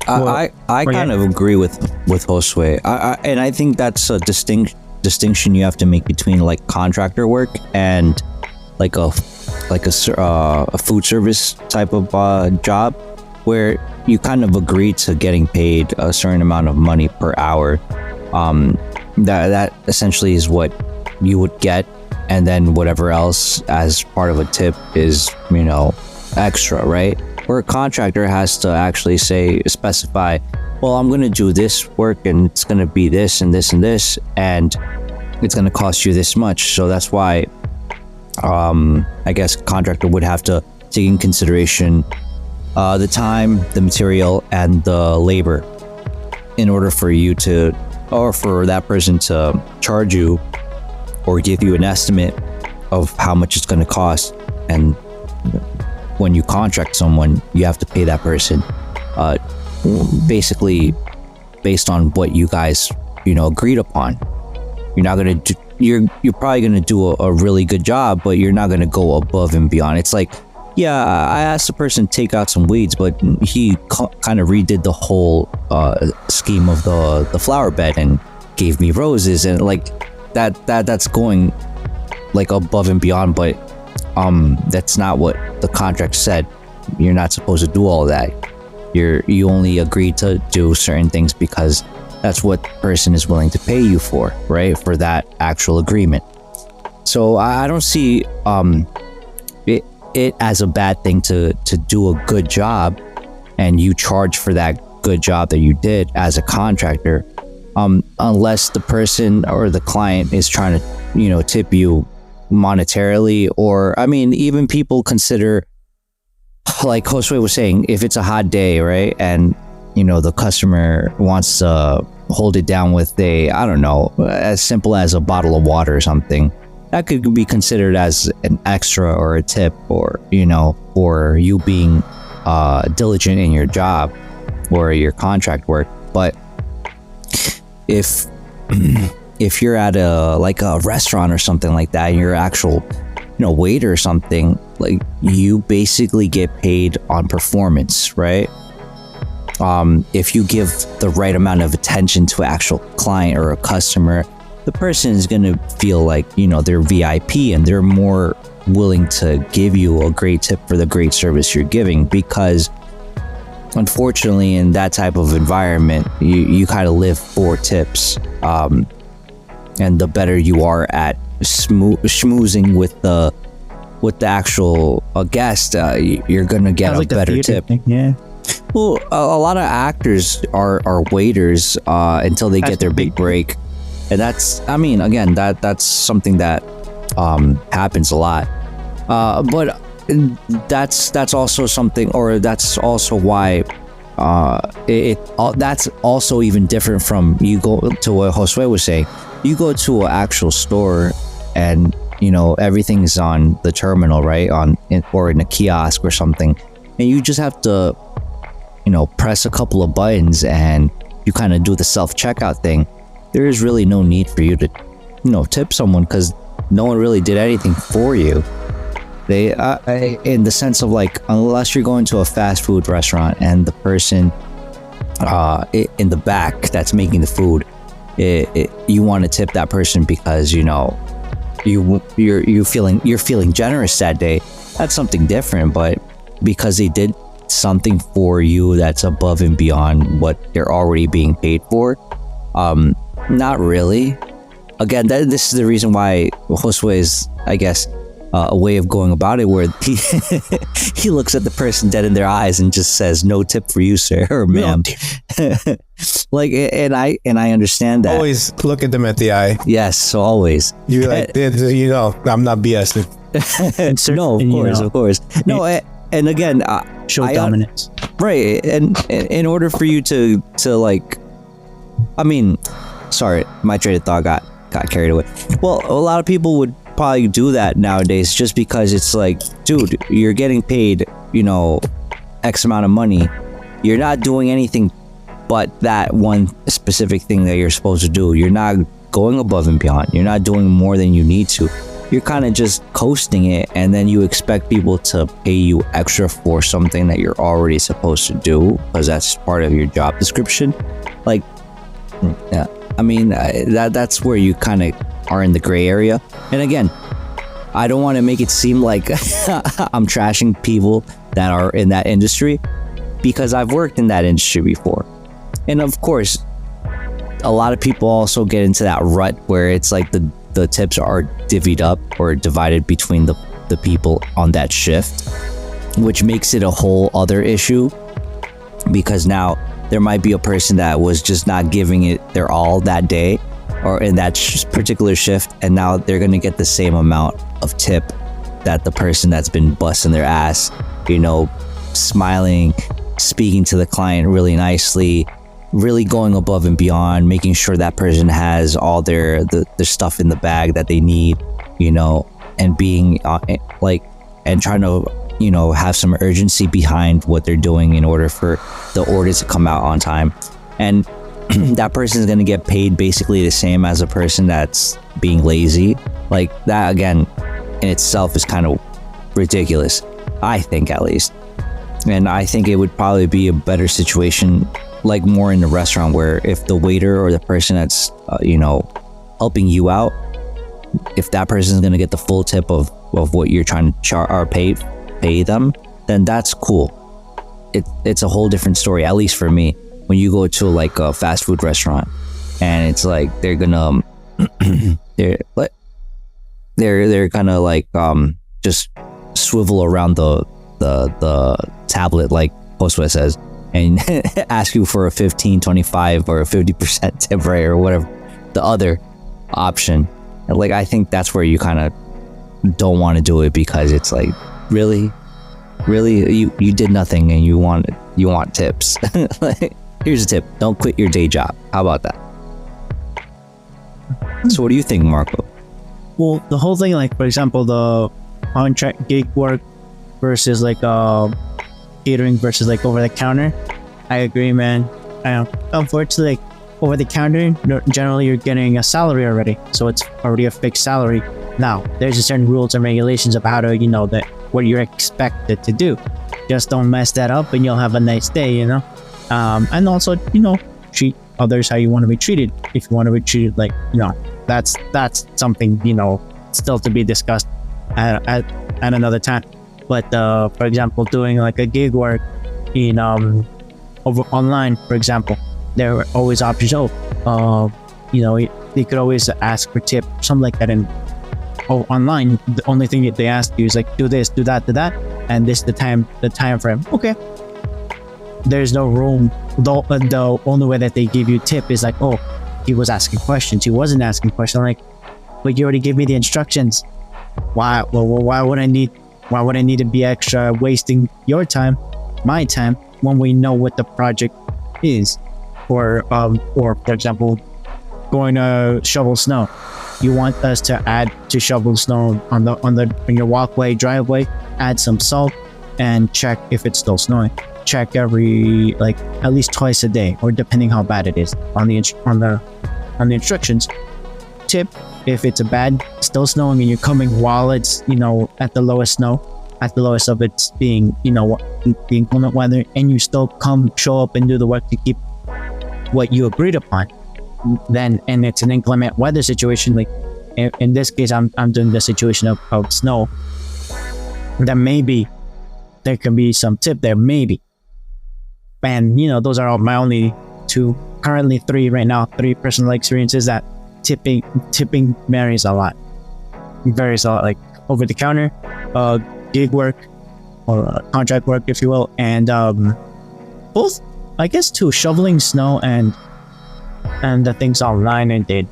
I kind of agree with Josue. And I think that's a distinction you have to make between like contractor work and like a food service type of job, where you kind of agree to getting paid a certain amount of money per hour. That essentially is what you would get, and then whatever else as part of a tip is extra, right? Where a contractor has to actually specify, well, I'm going to do this work and it's going to be this and this and this, and it's going to cost you this much. So that's why I guess a contractor would have to take in consideration the time, the material, and the labor in order for you to, or for that person to charge you or give you an estimate of how much it's going to cost. And when you contract someone, you have to pay that person basically based on what you guys agreed upon. You're not going to you're probably going to do a really good job, but you're not going to go above and beyond. It's like, yeah, I asked the person to take out some weeds, but he kind of redid the whole scheme of the flower bed and gave me roses, and like that's going like above and beyond, but that's not what the contract said. You're not supposed to do all that. You only agreed to do certain things because that's what the person is willing to pay you for, right? For that actual agreement. So I don't see it as a bad thing to do a good job, and you charge for that good job that you did as a contractor, unless the person or the client is trying to tip you monetarily. Or I mean, even people consider, like Josue was saying, if it's a hot day, right, and the customer wants to hold it down with I don't know, as simple as a bottle of water or something, that could be considered as an extra or a tip, or for you being diligent in your job or your contract work. But if you're at a restaurant or something like that, and you're actual waiter or something, like, you basically get paid on performance, right? If you give the right amount of attention to an actual client or a customer, the person is going to feel like they're VIP, and they're more willing to give you a great tip for the great service you're giving. Because unfortunately, in that type of environment, you kind of live for tips, and the better you are at schmoozing with the actual guest, you're gonna get a better tip. Thing, yeah. Well, a lot of actors are waiters until they get their big break, and that's something that happens a lot. But that's also something, or that's also why that's also even different from, you go to what Josue was saying. You go to an actual store, and everything's on the terminal, right, or in a kiosk or something, and you just have to press a couple of buttons and you kind of do the self-checkout thing. There is really no need for you to tip someone, because no one really did anything for you. They in the sense of, like, unless you're going to a fast food restaurant and the person in the back that's making the food, you want to tip that person because you're feeling generous that day. That's something different. But because they did something for you that's above and beyond what they're already being paid for, not really. Again, this is the reason why Josue is, I guess, a way of going about it where he he looks at the person dead in their eyes and just says, "No tip for you, sir or ma'am." Like, and I understand that. Always look at them at the eye. Yes, so always. You're like, you know, I'm not BSing. No, of course. No, and again, Show dominance. Right, and in order for you to like, I mean, sorry, my train of thought got carried away. Well, a lot of people would probably do that nowadays just because it's like, dude, you're getting paid, you know, X amount of money. You're not doing anything but that one specific thing that you're supposed to do. You're not going above and beyond. You're not doing more than you need to. You're kind of just coasting it, and then you expect people to pay you extra for something that you're already supposed to do because that's part of your job description. Like, yeah, I mean, that's where you kind of are in the gray area. And again, I don't want to make it seem like I'm trashing people that are in that industry, because I've worked in that industry before. And of course, a lot of people also get into that rut where it's like the tips are divvied up or divided between the people on that shift, which makes it a whole other issue, because now there might be a person that was just not giving it their all that day or in that particular shift, and now they're going to get the same amount of tip that the person that's been busting their ass, you know, smiling, speaking to the client really nicely, really going above and beyond, making sure that person has all their stuff in the bag that they need, you know, and being like, and trying to, you know, have some urgency behind what they're doing in order for the orders to come out on time. And that person is going to get paid basically the same as a person that's being lazy. Like, that again in itself is kind of ridiculous, I think, at least. And I think it would probably be a better situation, like more in the restaurant, where if the waiter or the person that's you know, helping you out, if that person is going to get the full tip of what you're trying to pay them, then that's cool. It's a whole different story, at least for me. When you go to like a fast food restaurant and it's like they're gonna they're kind of like just swivel around the tablet, like Postway says, and ask you for a 15, 25 or a 50% tip, right, or whatever the other option. And like, I think that's where you kind of don't want to do it, because it's like, really you did nothing and you want tips. Like, here's a tip: don't quit your day job. How about that? So what do you think, Marco? Well, the whole thing, like, for example, the contract gig work versus like catering versus like over the counter, I agree, man. Unfortunately, like, over the counter, generally you're getting a salary already, so it's already a fixed salary. Now there's a certain rules and regulations of how to, you know, that what you're expected to do. Just don't mess that up and you'll have a nice day, you know. And also, you know, treat others how you want to be treated. If you want to be treated like, you know, that's something, you know, still to be discussed at another time. But for example, doing like a gig work in over online, for example, there are always options. You know, they could always ask for tip, something like that. And online, the only thing that they ask you is like, do this, do that, and this the time frame. Okay. There's no room. The only way that they give you tip is like, oh, he was asking questions. He wasn't asking questions. I'm like, but you already gave me the instructions. Why? Well, why would I need to be extra wasting your time, my time, when we know what the project is? Or for example, going to shovel snow. You want us to add to shovel snow on your walkway, driveway, add some salt and check if it's still snowing. Check every, like, at least twice a day, or depending how bad it is on the instructions. Tip if it's still snowing and you're coming while it's, you know, at the lowest of its being, you know, the inclement weather, and you still show up and do the work to keep what you agreed upon. Then, and it's an inclement weather situation, like in this case I'm doing the situation of snow, then maybe there can be some tip there, maybe. And, you know, those are all my only currently three personal experiences that tipping varies a lot. Like over the counter, gig work or contract work, if you will, and both, I guess, too, shoveling snow and the things online and did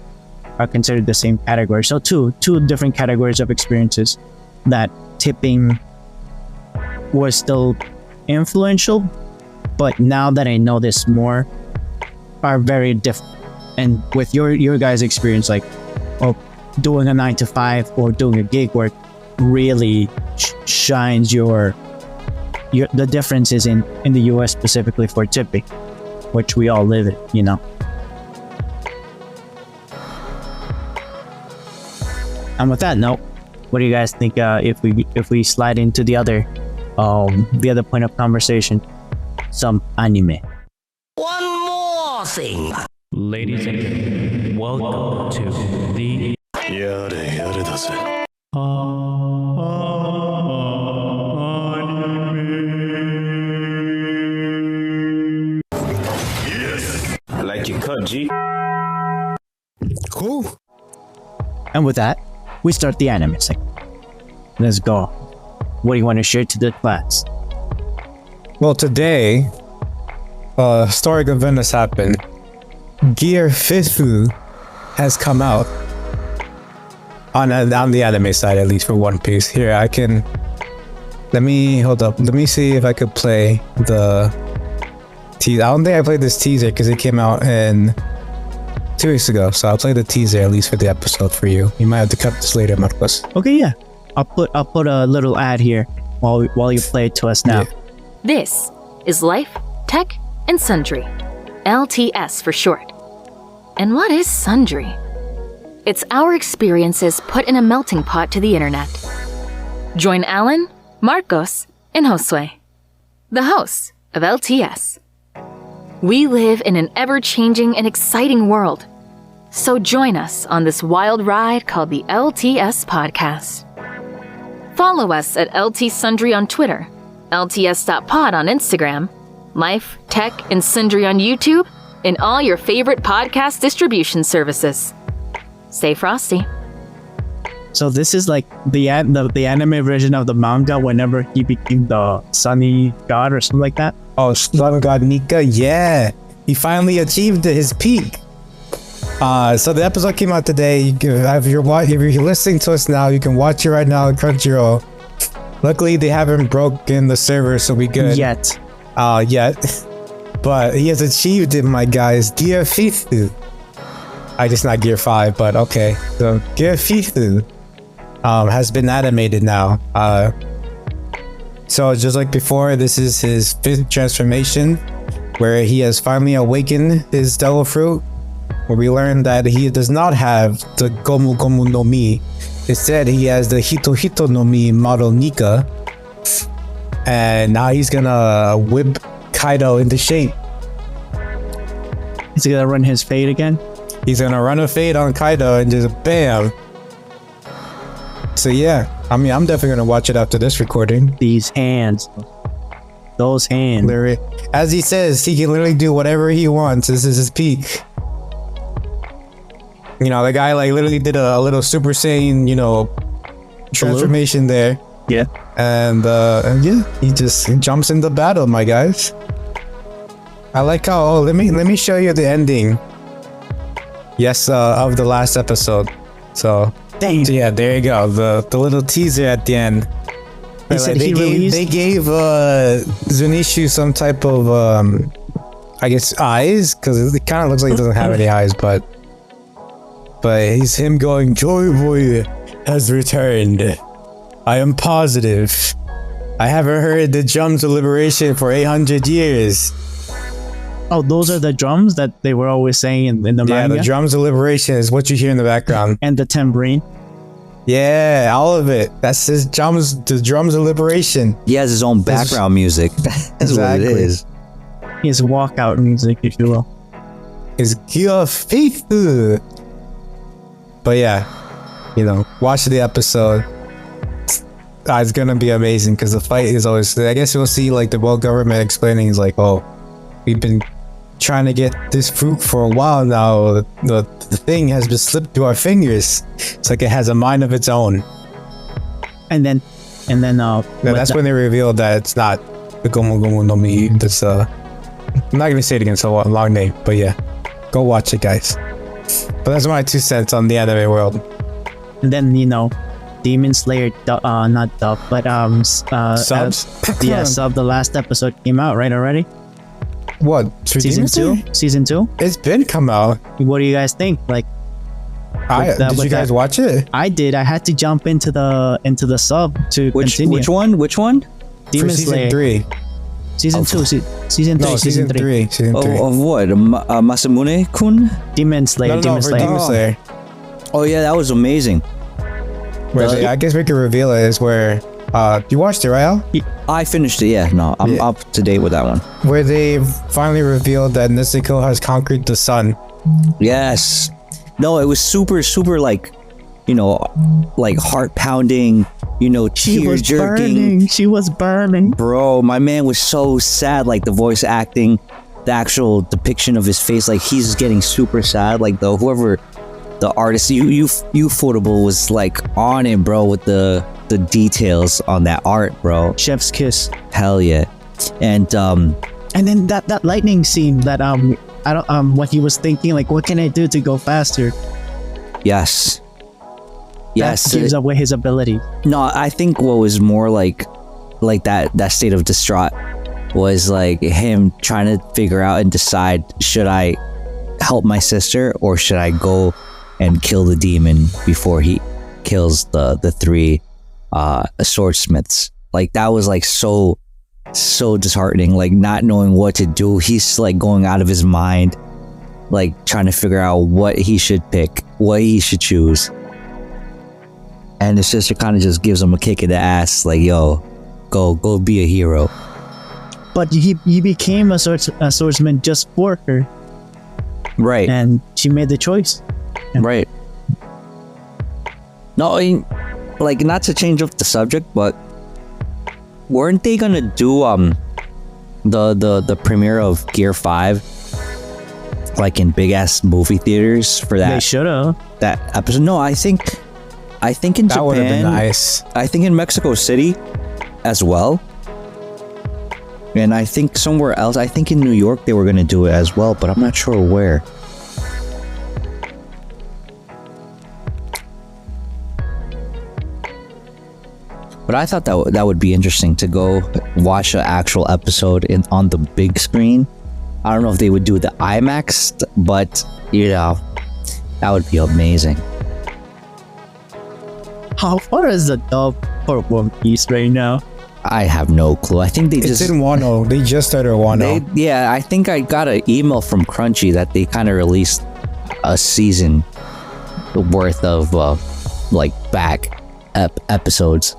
are considered the same category. So two different categories of experiences that tipping was still influential, but now that I know this more, are very different. And with your guys' experience, like doing a 9 to 5 or doing a gig work, really shines your the differences in the US specifically for tipping, which we all live it, you know. And with that note, what do you guys think if we slide into the other point of conversation, some anime? One more thing. Ladies and gentlemen, welcome to the やれやれだぜ I like your cut, G. Cool. And with that, we start the anime segment. Let's go. What do you want to share to the class? Well, today, historic event has happened. Gear Fifu has come out on the anime side, at least for One Piece. Here, let me see if I could play the teaser. I don't think I played this teaser because it came out in 2 weeks ago, so I'll play the teaser at least for the episode for you. You might have to cut this later, Marcos. Okay, yeah. I'll put a little ad here while you play it to us now. Yeah. This is Life, Tech, and Sundry. LTS for short. And what is Sundry? It's our experiences put in a melting pot to the internet. Join Alan, Marcos, and Josue, the hosts of LTS. We live in an ever-changing and exciting world. So join us on this wild ride called the LTS Podcast. Follow us at LT Sundry on Twitter, LTS.pod on Instagram, Life, Tech, and Sundry on YouTube, and all your favorite podcast distribution services. Stay frosty. So this is like the anime version of the manga whenever he became the sunny god or something like that. Oh, Sun God Nika, yeah. He finally achieved his peak. So the episode came out today. If you're listening to us now, you can watch it right now on Crunchyroll. Luckily, they haven't broken the server, so we good. Yet. But he has achieved it, my guys. Gear Fifu. I just not Gear 5, but okay. So Gear Fifu has been animated now. So just like before, this is his 5th transformation, where he has finally awakened his devil fruit, where we learn that he does not have the Gomu Gomu no Mi. Instead, he has the Hito Hito no Mi model Nika. And now he's gonna whip Kaido into shape. Is he gonna run his fade again? He's gonna run a fade on Kaido and just bam. So yeah, I mean, I'm definitely gonna watch it after this recording. These hands. Those hands. Literally, as he says, he can literally do whatever he wants. This is his peak. You know, the guy like literally did a little Super Saiyan, you know, transformation there. Yeah. And yeah, he jumps into battle, my guys. I like how, let me show you the ending. Yes, of the last episode. So yeah, there you go. The little teaser at the end. They gave Zunishu some type of I guess eyes, because it kind of looks like he doesn't have any eyes, but he's him going, Joy Boy has returned. I am positive. I haven't heard the drums of liberation for 800 years. Oh, those are the drums that they were always saying in the manga? Yeah, the drums of liberation is what you hear in the background. And the tambourine? Yeah, all of it. That's the drums of liberation. He has his own background music. That's Exactly. what it is. His walkout music, if you will. Is Gyofifu. But yeah, you know, watch the episode. It's gonna be amazing because the fight is always. I guess we'll see like the world government explaining. He's like, oh, we've been trying to get this fruit for a while now. The thing has been slipped through our fingers. It's like it has a mind of its own. And then Yeah, that's when they revealed that it's not the Gomu Gomu no Mi. That's I'm not gonna say it again. It's a long name, but yeah, go watch it, guys. But that's my 2 cents on the anime world. and then Demon Slayer, not dub, but Subs? Yeah, sub. The last episode came out right already. What? Season 2. Season 2. It's been come out. What do you guys think? Like, Did you guys watch it? I did. I had to jump into the sub to continue. Which one? Which one? Demon For season Slayer. 3. Season 2. Season 3. No, season 3. Season 3. Of what? Masamune-kun? Demon Slayer. No, Demon for Slayer. Demon Slayer. Oh yeah, that was amazing. I guess we could reveal it is where you watched it, right, Al? I finished it. Yeah, no, I'm up to date with that one. Where they finally revealed that Nezuko has conquered the sun. Yes. No, it was super like, like heart pounding. Tear jerking. She was burning. Bro, my man was so sad. Like the voice acting, the actual depiction of his face, like he's getting super sad. Like the artist, Ufotable was like on it, bro, with the details on that art, bro. Chef's kiss. Hell yeah. And then that lightning scene that what he was thinking, like, what can I do to go faster? yes. That gives away his ability. No, I think what was more like that state of distraught was like him trying to figure out and decide, should I help my sister or should I go and kill the demon before he kills the 3 swordsmiths. Like that was like so disheartening, like not knowing what to do. He's like going out of his mind, like trying to figure out what he should pick, what he should choose. And his sister kind of just gives him a kick in the ass, like, yo, go be a hero. But he became a swordsman just for her. Right. And she made the choice. Right. No, I mean, like, not to change up the subject, but weren't they gonna do the premiere of Gear 5 like in big ass movie theaters for that? They should have. That episode. No, I think in That would have been Japan, nice. I think in Mexico City as well. And I think somewhere else, I think in New York they were gonna do it as well, but I'm not sure where. But I thought that would be interesting to go watch an actual episode on the big screen. I don't know if they would do the IMAX, but that would be amazing. How far is the dub for One Piece right now? I have no clue. I think It's in Wano. They just started Wano. Yeah, I think I got an email from Crunchy that they kind of released a season worth of like back episodes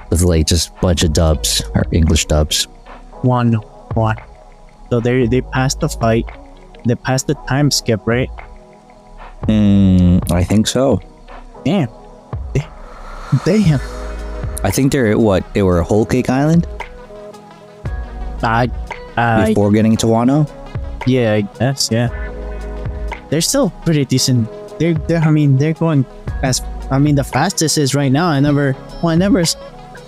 with like just a bunch of dubs or English dubs. One. So they passed the fight. They passed the time skip, right? I think so. Damn. I think they were Whole Cake Island before getting to Wano. Yeah, I guess. Yeah. They're still pretty decent. They're going as the fastest is right now.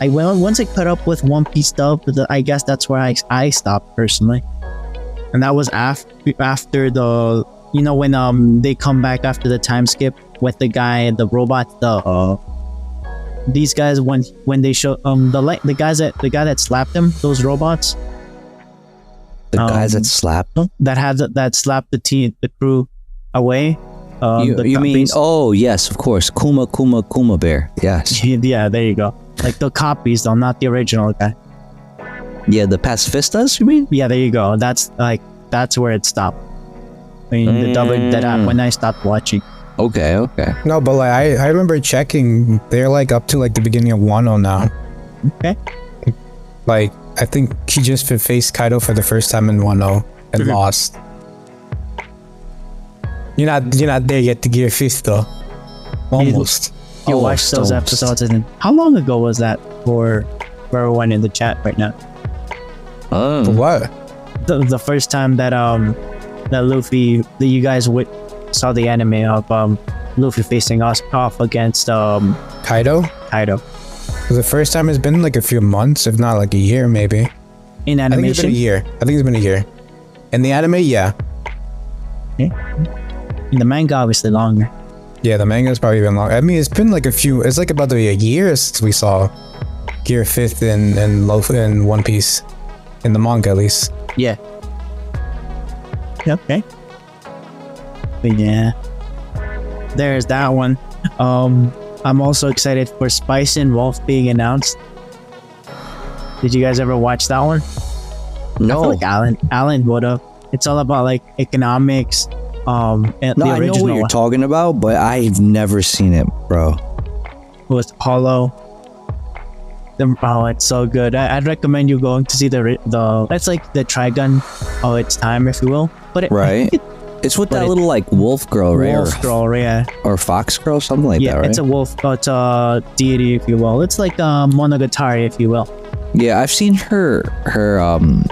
Once I cut up with One Piece stuff, I guess that's where I stopped personally. And that was after the when they come back after the time skip with the guy, the robot, these guys when they show the guy that slapped them, those robots. The guys that slapped them? That slapped the crew away. You mean? Oh yes, of course. Kuma Bear. Yes. Yeah, there you go. Like the copies though, not the original guy. Yeah, the pacifistas, you mean? Yeah, there you go. That's where it stopped. The dubbing that when I stopped watching. Okay. No, but like I remember checking, they're like up to like the beginning of Wano now. Okay. Like I think he just faced Kaido for the first time in Wano and lost. You're not there yet to Gear 5 though. Almost. You watched those episodes, and how long ago was that for everyone in the chat right now? For what? The first time that Luffy, that you guys saw the anime of Luffy facing us off against Kaido. For the first time, it's been like a few months, if not like a year, maybe. In I think it's been animation? a year. I think it's been a year. In the anime, yeah. In the manga, obviously longer. Yeah, the manga's probably been long. I mean, it's been like it's like about to be a year since we saw Gear 5th and One Piece. In the manga, at least. Yeah. Okay. But yeah. There's that one. I'm also excited for Spice and Wolf being announced. Did you guys ever watch that one? I feel No. like Alan would have. It's all about like economics. And No, the I know original what you're one talking about, but I've never seen it, bro. was Hollow. Oh, it's so good. I'd recommend you going to see the that's like the Trigun of its time, if you will. But Right? It's with But that it- little like wolf girl, right? Wolf girl, yeah. Or fox girl, something like Yeah, that, right? it's a wolf. It's a deity, if you will. It's like a monogatari, if you will. Yeah, I've seen her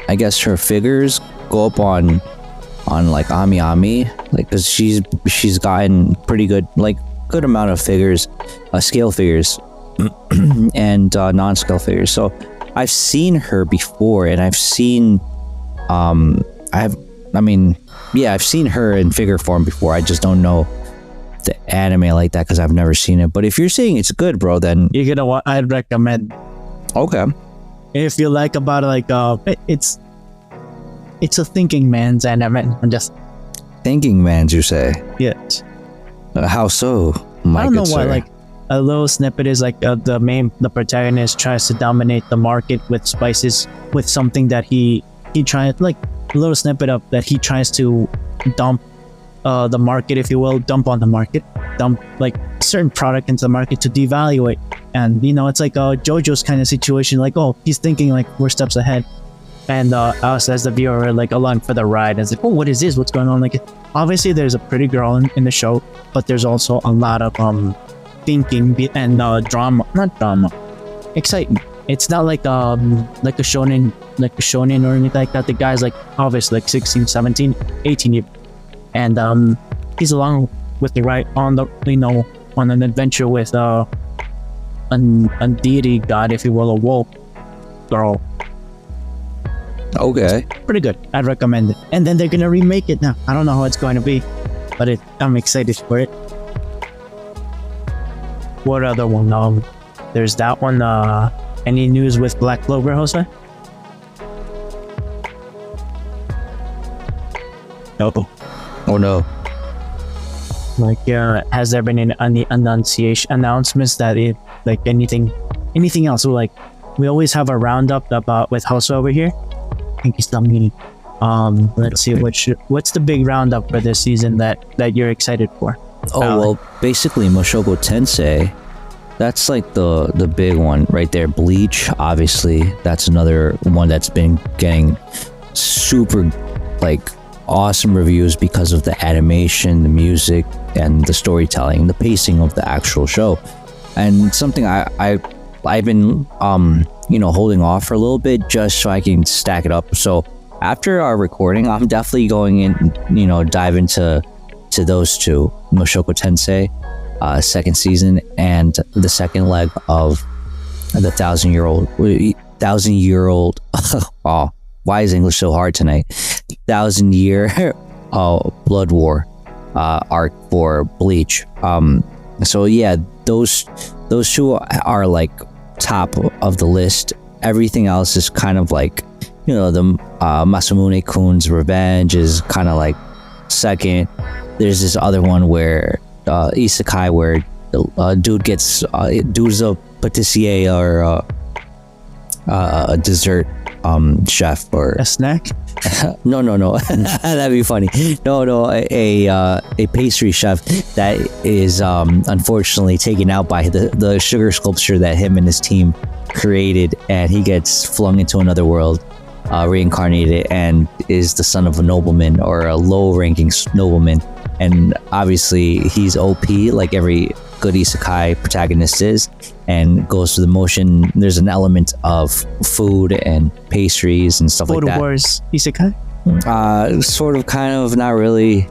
I guess her figures go up on like Ami Ami, like cuz she's gotten pretty good amount of figures, scale figures and non-scale figures. So I've seen her before, and I've seen I've seen her in figure form before. I just don't know the anime like that because I've never seen it. But if you're saying it's good, bro, then You're gonna want. I'd recommend okay. if you like about like it's a thinking man's anime. I'm just Thinking man's, you say? yes. How so? I don't know why. Like a little snippet is like the protagonist tries to dominate the market with spices with something that he tries like a little snippet of that he tries to dump the market, if you will, dump on the market, dump like certain product into the market to devalue it. And you know, it's like a JoJo's kind of situation. Like, oh, he's thinking like 4 steps ahead, and us as the viewer are like along for the ride. And it's like, oh, what is this? What's going on? Like, obviously there's a pretty girl in the show, but there's also a lot of thinking and not drama, excitement. It's not like a shonen or anything like that. The guy's like obviously like 16, 17, 18 years, and he's along with the right on an adventure with a deity god, if you will, a wolf girl. Okay. Pretty good. I'd recommend it. And then they're gonna remake it now. I don't know how it's going to be, but I'm excited for it. What other one? There's that one. Any news with Black Clover, Jose? No. Oh no. Like, has there been any announcements that it like anything else? So, like, we always have a roundup about with Jose over here. Thank you, Stamini. Let's see what's the big roundup for this season that you're excited for? Oh well, basically Mushoku Tensei. That's like the big one right there. Bleach, obviously, that's another one that's been getting super like awesome reviews because of the animation, the music, and the storytelling, the pacing of the actual show. And something I've been holding off for a little bit just so I can stack it up. So after our recording, I'm definitely going in, dive into those two, Mushoku Tensei, second season, and the second leg of the 1,000-year-old. Oh, why is English so hard tonight? 1,000-year blood war arc for Bleach. So yeah, those two are like top of the list. Everything else is kind of like, the Masamune Kun's Revenge is kind of like second. There's this other one where isekai where dude's a patissier or a dessert chef or A snack? no that'd be funny. A pastry chef that is unfortunately taken out by the sugar sculpture that him and his team created, and he gets flung into another world, reincarnated, and is the son of a nobleman or a low-ranking nobleman. And obviously he's OP like every good isekai protagonist is, and goes through the motion. There's an element of food and pastries and stuff Food like that. Wars isekai? Sort of, kind of, not really.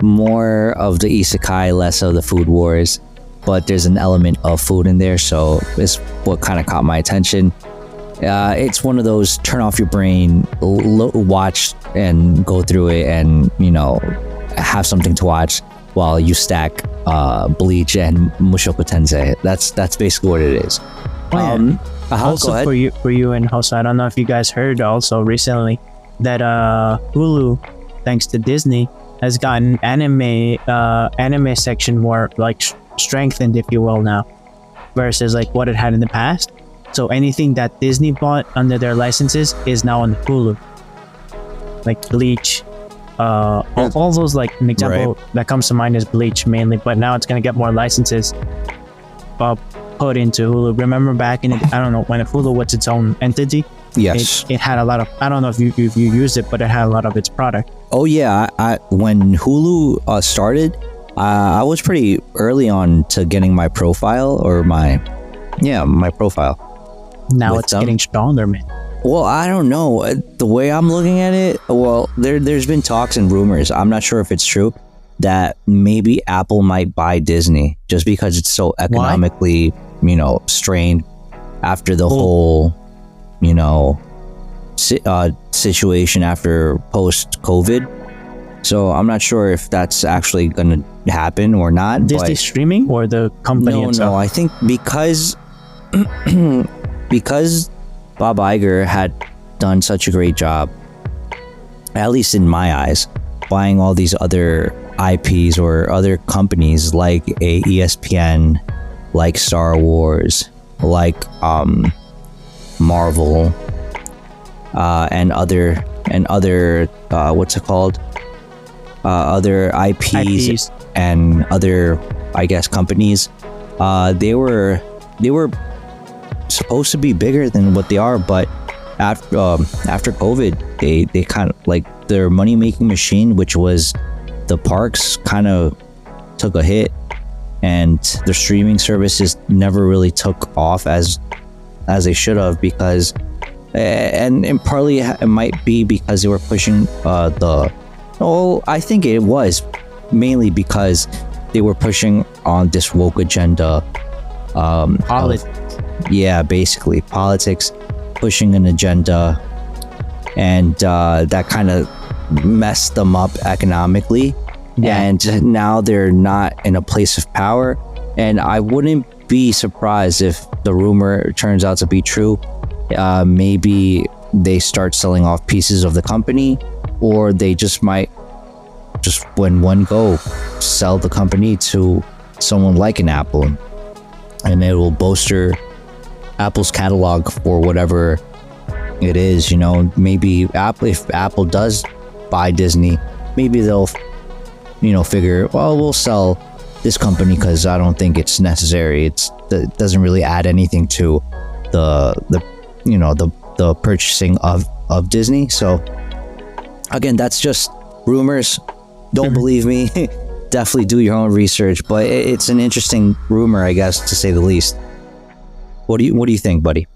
More of the isekai, less of the food wars. but there's an element of food in there, so it's what kind of caught my attention. It's one of those turn off your brain, watch and go through it, and have something to watch while you stack Bleach and Mushoku Tensei. That's basically what it is. Also for you and Hosa, I don't know if you guys heard also recently that Hulu, thanks to Disney, has gotten anime section more like strengthened, if you will, now, versus like what it had in the past. So anything that Disney bought under their licenses is now on Hulu, like Bleach. All those, like an example that comes to mind is Bleach mainly, but now it's gonna get more licenses put into Hulu. Remember back in I don't know when Hulu was its own entity. Yes, it had a lot of. I don't know if you used it, but it had a lot of its product. Oh yeah, when Hulu started, I was pretty early on to getting my profile or my profile. Now it's getting stronger, man. Well, I don't know. The way I'm looking at it, well, there's been talks and rumors. I'm not sure if it's true that maybe Apple might buy Disney just because it's so economically, strained after the whole, situation after post-COVID. So I'm not sure if that's actually going to happen or not. Disney streaming or the company itself? No, I think because Bob Iger had done such a great job, at least in my eyes, buying all these other IPs or other companies like ESPN, like Star Wars, like Marvel, and other what's it called? Other IPs and other, I guess, companies. They were supposed to be bigger than what they are, but after COVID, they kind of like their money making machine, which was the parks, kind of took a hit, and their streaming services never really took off as they should have, because and partly it might be because they were pushing I think it was mainly because they were pushing on this woke agenda. Basically politics, pushing an agenda, and that kind of messed them up economically. And now they're not in a place of power, and I wouldn't be surprised if the rumor turns out to be true. Maybe they start selling off pieces of the company, or they just might when one go sell the company to someone like an Apple, and it will bolster Apple's catalog for whatever it is. Maybe if Apple does buy Disney, maybe they'll figure, well, we'll sell this company because I don't think it's necessary. It doesn't really add anything to the purchasing of Disney. So again, that's just rumors. Don't believe me. Definitely do your own research, but it's an interesting rumor, I guess, to say the least. What do you think, buddy?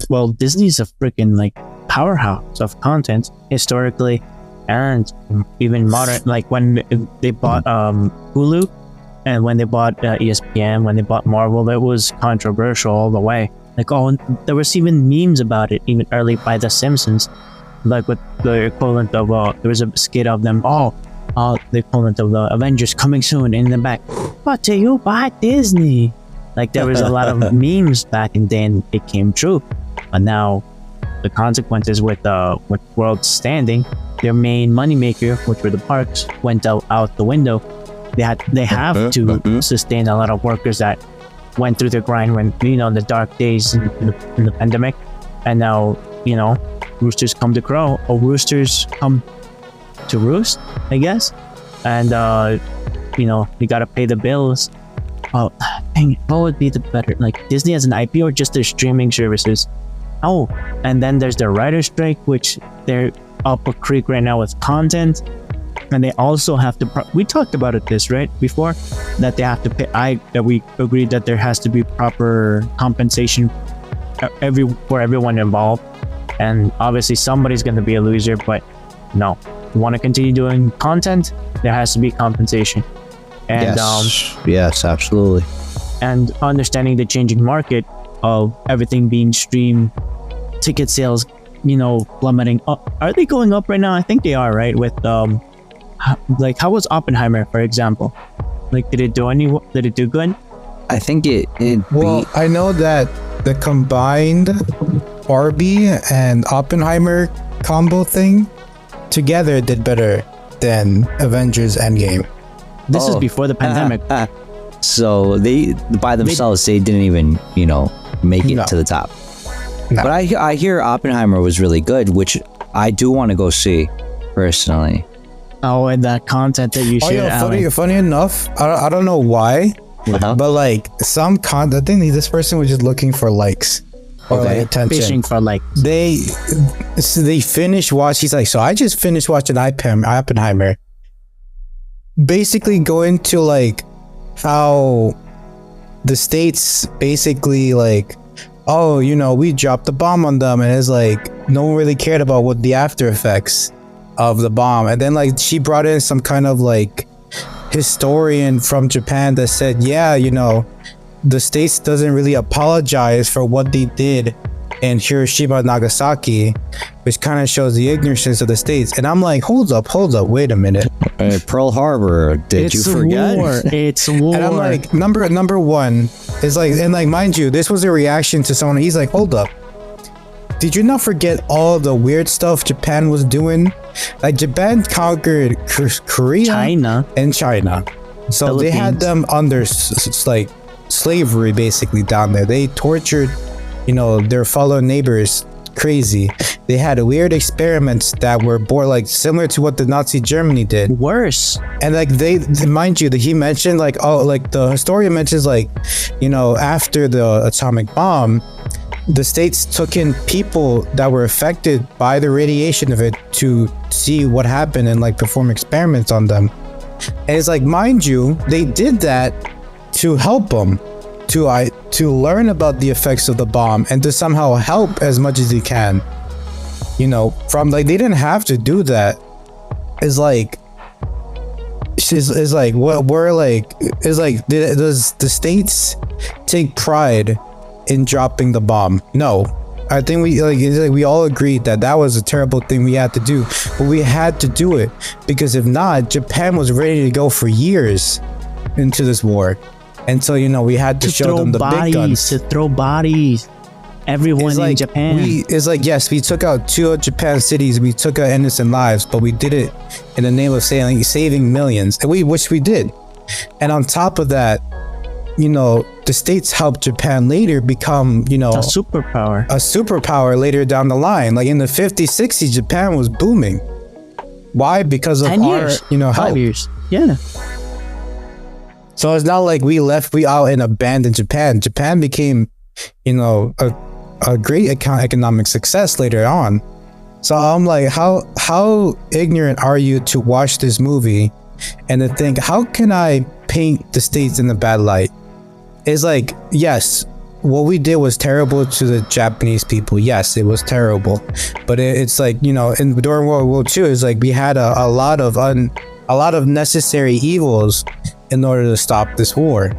Well, Disney's a freaking like powerhouse of content historically, and even modern. Like when they bought Hulu, and when they bought ESPN, when they bought Marvel, it was controversial all the way. Like, there was even memes about it, even early by The Simpsons, like with the equivalent of there was a skit of them the equivalent of the Avengers coming soon in the back. But do you buy Disney? Like, there was a lot of memes back in the day, and it came true. But now the consequences with World standing, their main moneymaker, which were the parks, went out the window. They have to sustain a lot of workers that went through the grind when the dark days in the pandemic, and now roosters come to crow, or roosters come to roost, I guess. And you gotta pay the bills. Oh, dang it. What would be the better, like Disney as an IP or just their streaming services? Oh, and then there's the writer's strike, which they're up a creek right now with content, and they also have to. We talked about this right before, that they have to pay. That we agreed that there has to be proper compensation for everyone involved, and obviously somebody's going to be a loser. But no, you want to continue doing content, there has to be compensation. And yes, absolutely. and understanding the changing market of everything being streamed, ticket sales, plummeting up. Are they going up right now? I think they are, right? With like, how was Oppenheimer, for example? Like, did it do good? I think it Well, I know that the combined Barbie and Oppenheimer combo thing together did better than Avengers Endgame. This is before the pandemic. So they by themselves they didn't even make it to the top. No. But I hear Oppenheimer was really good, which I do want to go see personally. Oh, and that content that you shared, funny enough, I don't know why, but like I think this person was just looking for likes or like attention. fishing for like. They finished watch. He's like, so I just finished watching Oppenheimer. Basically, going to like how the states basically like, oh, we dropped the bomb on them, and it's like no one really cared about what the after effects of the bomb. And then like she brought in some kind of like historian from Japan that said, yeah, the states doesn't really apologize for what they did in Hiroshima and Nagasaki, which kind of shows the ignorance of the states. And I'm like, hold up, wait a minute. Pearl Harbor, did you forget? It's war. And I'm like, number one is like, and like, mind you, this was a reaction to someone. He's like, hold up, did you not forget all the weird stuff Japan was doing? Like, Japan conquered Korea, China, so Philippines. they had them under like slavery basically down there. They tortured their fellow neighbors crazy. They had weird experiments that were more like similar to what the Nazi Germany did. Worse. And like mind you, that he mentioned like, oh, like the historian mentions like, after the atomic bomb, the states took in people that were affected by the radiation of it to see what happened and like perform experiments on them. And it's like, mind you, they did that to help them, to learn about the effects of the bomb and to somehow help as much as they can. From like, they didn't have to do that. It's like what we're like is like, does the states take pride in dropping the bomb? No. I think we all agreed that was a terrible thing we had to do, but we had to do it because if not, Japan was ready to go for years into this war. And so, we had to show them the big guns. To throw bodies. Everyone in Japan. It's like, yes, we took out 2 of Japan's cities. We took out innocent lives, but we did it in the name of saving millions. And which we did. And on top of that, the states helped Japan later become, a superpower later down the line. Like in the 50s, 60s, Japan was booming. Why? Because of our, help. 5 years. Yeah. So it's not like we out and abandoned Japan. Japan became, a great economic success later on. So I'm like, how ignorant are you to watch this movie and to think, how can I paint the states in a bad light? It's like, yes, what we did was terrible to the Japanese people. Yes, it was terrible. But it's like, during World War II, it's like we had a lot of necessary evils in order to stop this war.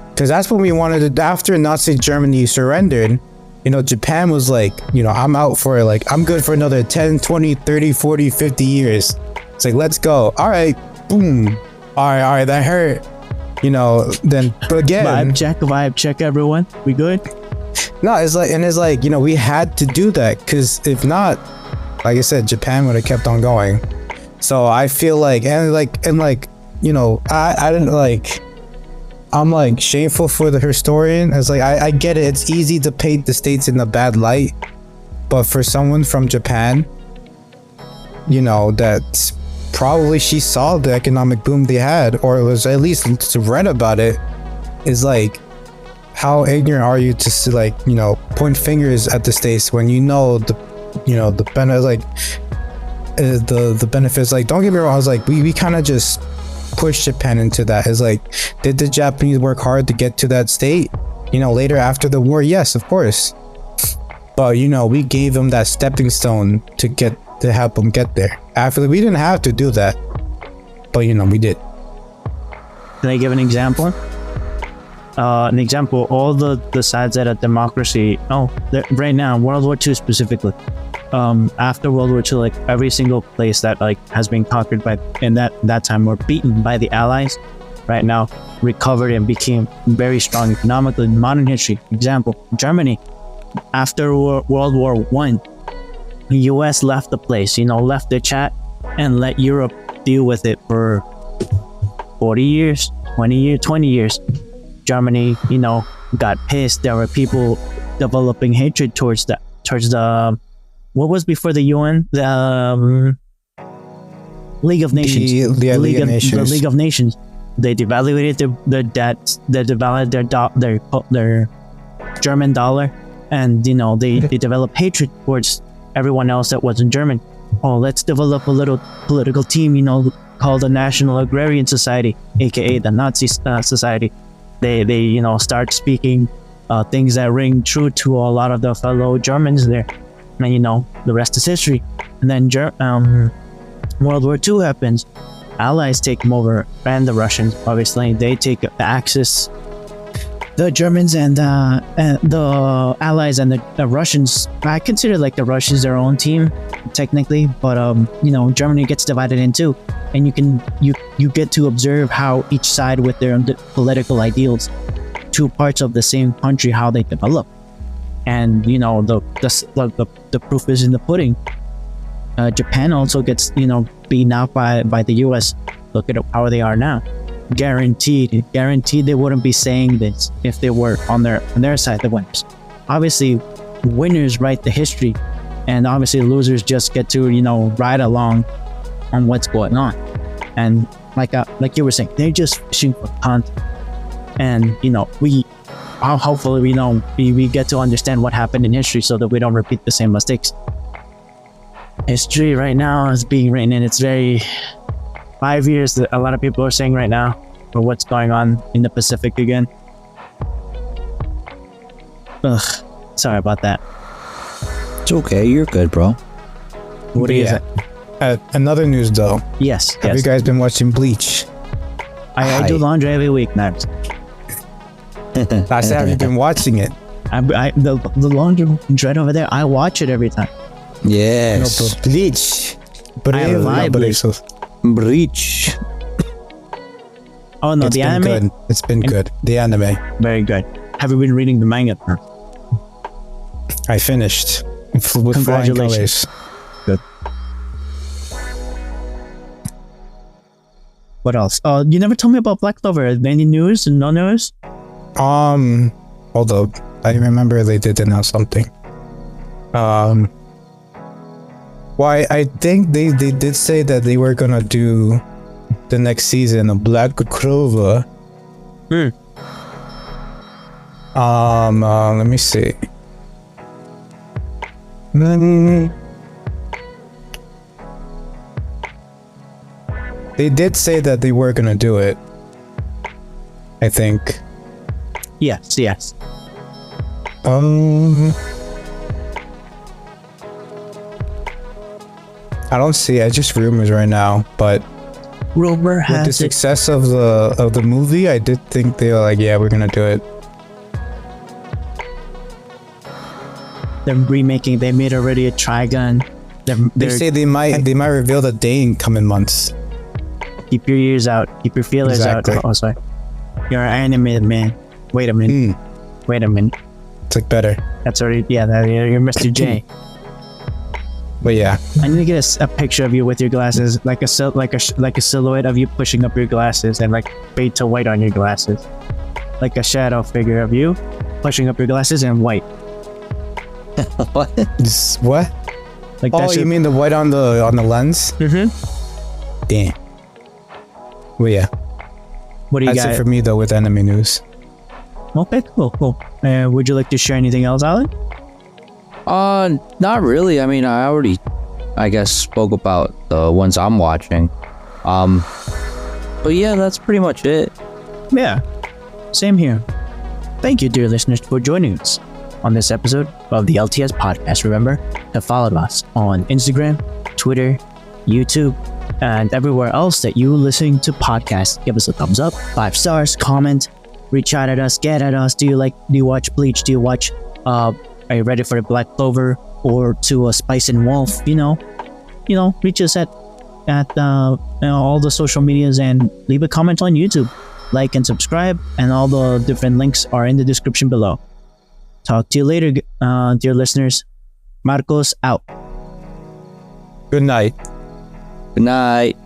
Because that's what we wanted to. After Nazi Germany surrendered, Japan was like, I'm out for it. Like, I'm good for another 10, 20, 30, 40, 50 years. It's like, let's go. All right, boom. All right, that hurt. Then, but again, vibe check, everyone. We good? No, it's like, we had to do that, because if not, like I said, Japan would have kept on going. So I feel like, I didn't like, I'm like shameful for the historian. It's like, I get it. It's easy to paint the states in a bad light, but for someone from Japan, that's probably she saw the economic boom they had, or was at least read about it, is like, how ignorant are you to like, point fingers at the states when the benefits, like the benefits. Like, don't get me wrong, I was like, we kind of just pushed Japan into that. It's like, did the Japanese work hard to get to that state, later after the war? Yes, of course. But we gave them that stepping stone to help them get there. After we didn't have to do that, but we did. Can I give an example? All the sides that are democracy. Right now, World War II specifically. After World War II, like every single place that like has been conquered by in that time or beaten by the Allies, right now recovered and became very strong economically in modern history. Example: Germany. After World War One, the U.S. left the place. Left the chat and let Europe deal with it for 40 years, 20 years. Germany, got pissed. There were people developing hatred towards the what was before the UN, the League of Nations. The League of Nations. They devaluated their debts. They devalued their German dollar, and they developed hatred towards everyone else that wasn't German. Oh, let's develop a little political team, called the National Agrarian Society, aka the Nazi society. They start speaking things that ring true to a lot of the fellow Germans there, and the rest is history. And then World War II happens. Allies take them over, and the Russians, obviously, they take the Axis. The Germans and the Allies and the Russians, I consider like the Russians their own team, technically, but Germany gets divided in two, and you get to observe how each side with their political ideals, two parts of the same country, how they develop, and the proof is in the pudding. Japan also gets beaten out by the U.S. Look at how they are now. Guaranteed they wouldn't be saying this if they were on their side, the winners. Obviously, winners write the history, and obviously losers just get to ride along on what's going on. And like you were saying, they're just fishing for content. And hopefully we get to understand what happened in history so that we don't repeat the same mistakes. History right now is being written, and it's very 5 years that a lot of people are saying right now for what's going on in the Pacific again. Ugh, sorry about that. It's okay, you're good, bro. What do you say? Another news though. Yes. Have you guys been watching Bleach? I do laundry every week, Nabs. I said, have you been watching it? The laundry is right over there. I watch it every time. Yes. No, but Bleach. Bleach. Oh no, the anime. Good. It's been good. The anime. Very good. Have you been reading the manga? I finished. With Congratulations. Good. What else? You never told me about Black Clover. Any news? No news? Hold up. I remember they did announce something. Why, I think they did say that they were gonna do the next season of Black Clover. Let me see. They did say that they were gonna do it, I think. Yes. I don't see it. Just rumors right now, but rumor has with the success of the movie, I did think they were like, yeah, we're gonna do it. They're remaking. They made already a Trigun. They say they might reveal the day in coming months. Keep your ears out. Keep your feelers out. Oh, sorry. You're an animated man. Wait a minute. Wait a minute. It's like better. That's already you're Mr. J. But yeah, I need to get a picture of you with your glasses, like a silhouette of you pushing up your glasses, and like fade to white on your glasses, like a shadow figure of you pushing up your glasses and white. What? What? Like oh, you mean the white on the lens? Mm-hmm. Damn. Well, yeah. What do you got? That's it for me though with anime news. Okay, cool. Would you like to share anything else, Alan? Not really. I mean, I already, I guess, spoke about the ones I'm watching. But yeah, that's pretty much it. Yeah, same here. Thank you, dear listeners, for joining us on this episode of the LTS podcast. Remember to follow us on Instagram, Twitter, YouTube, and everywhere else that you listen to podcasts. Give us a thumbs up, 5 stars, comment, reach out at us, get at us. Do you watch Bleach? Do you watch are you ready for the Black Clover or to a Spice and Wolf? Reach us at all the social medias and leave a comment on YouTube. Like and subscribe, and all the different links are in the description below. Talk to you later, dear listeners. Marcos out. Good night. Good night.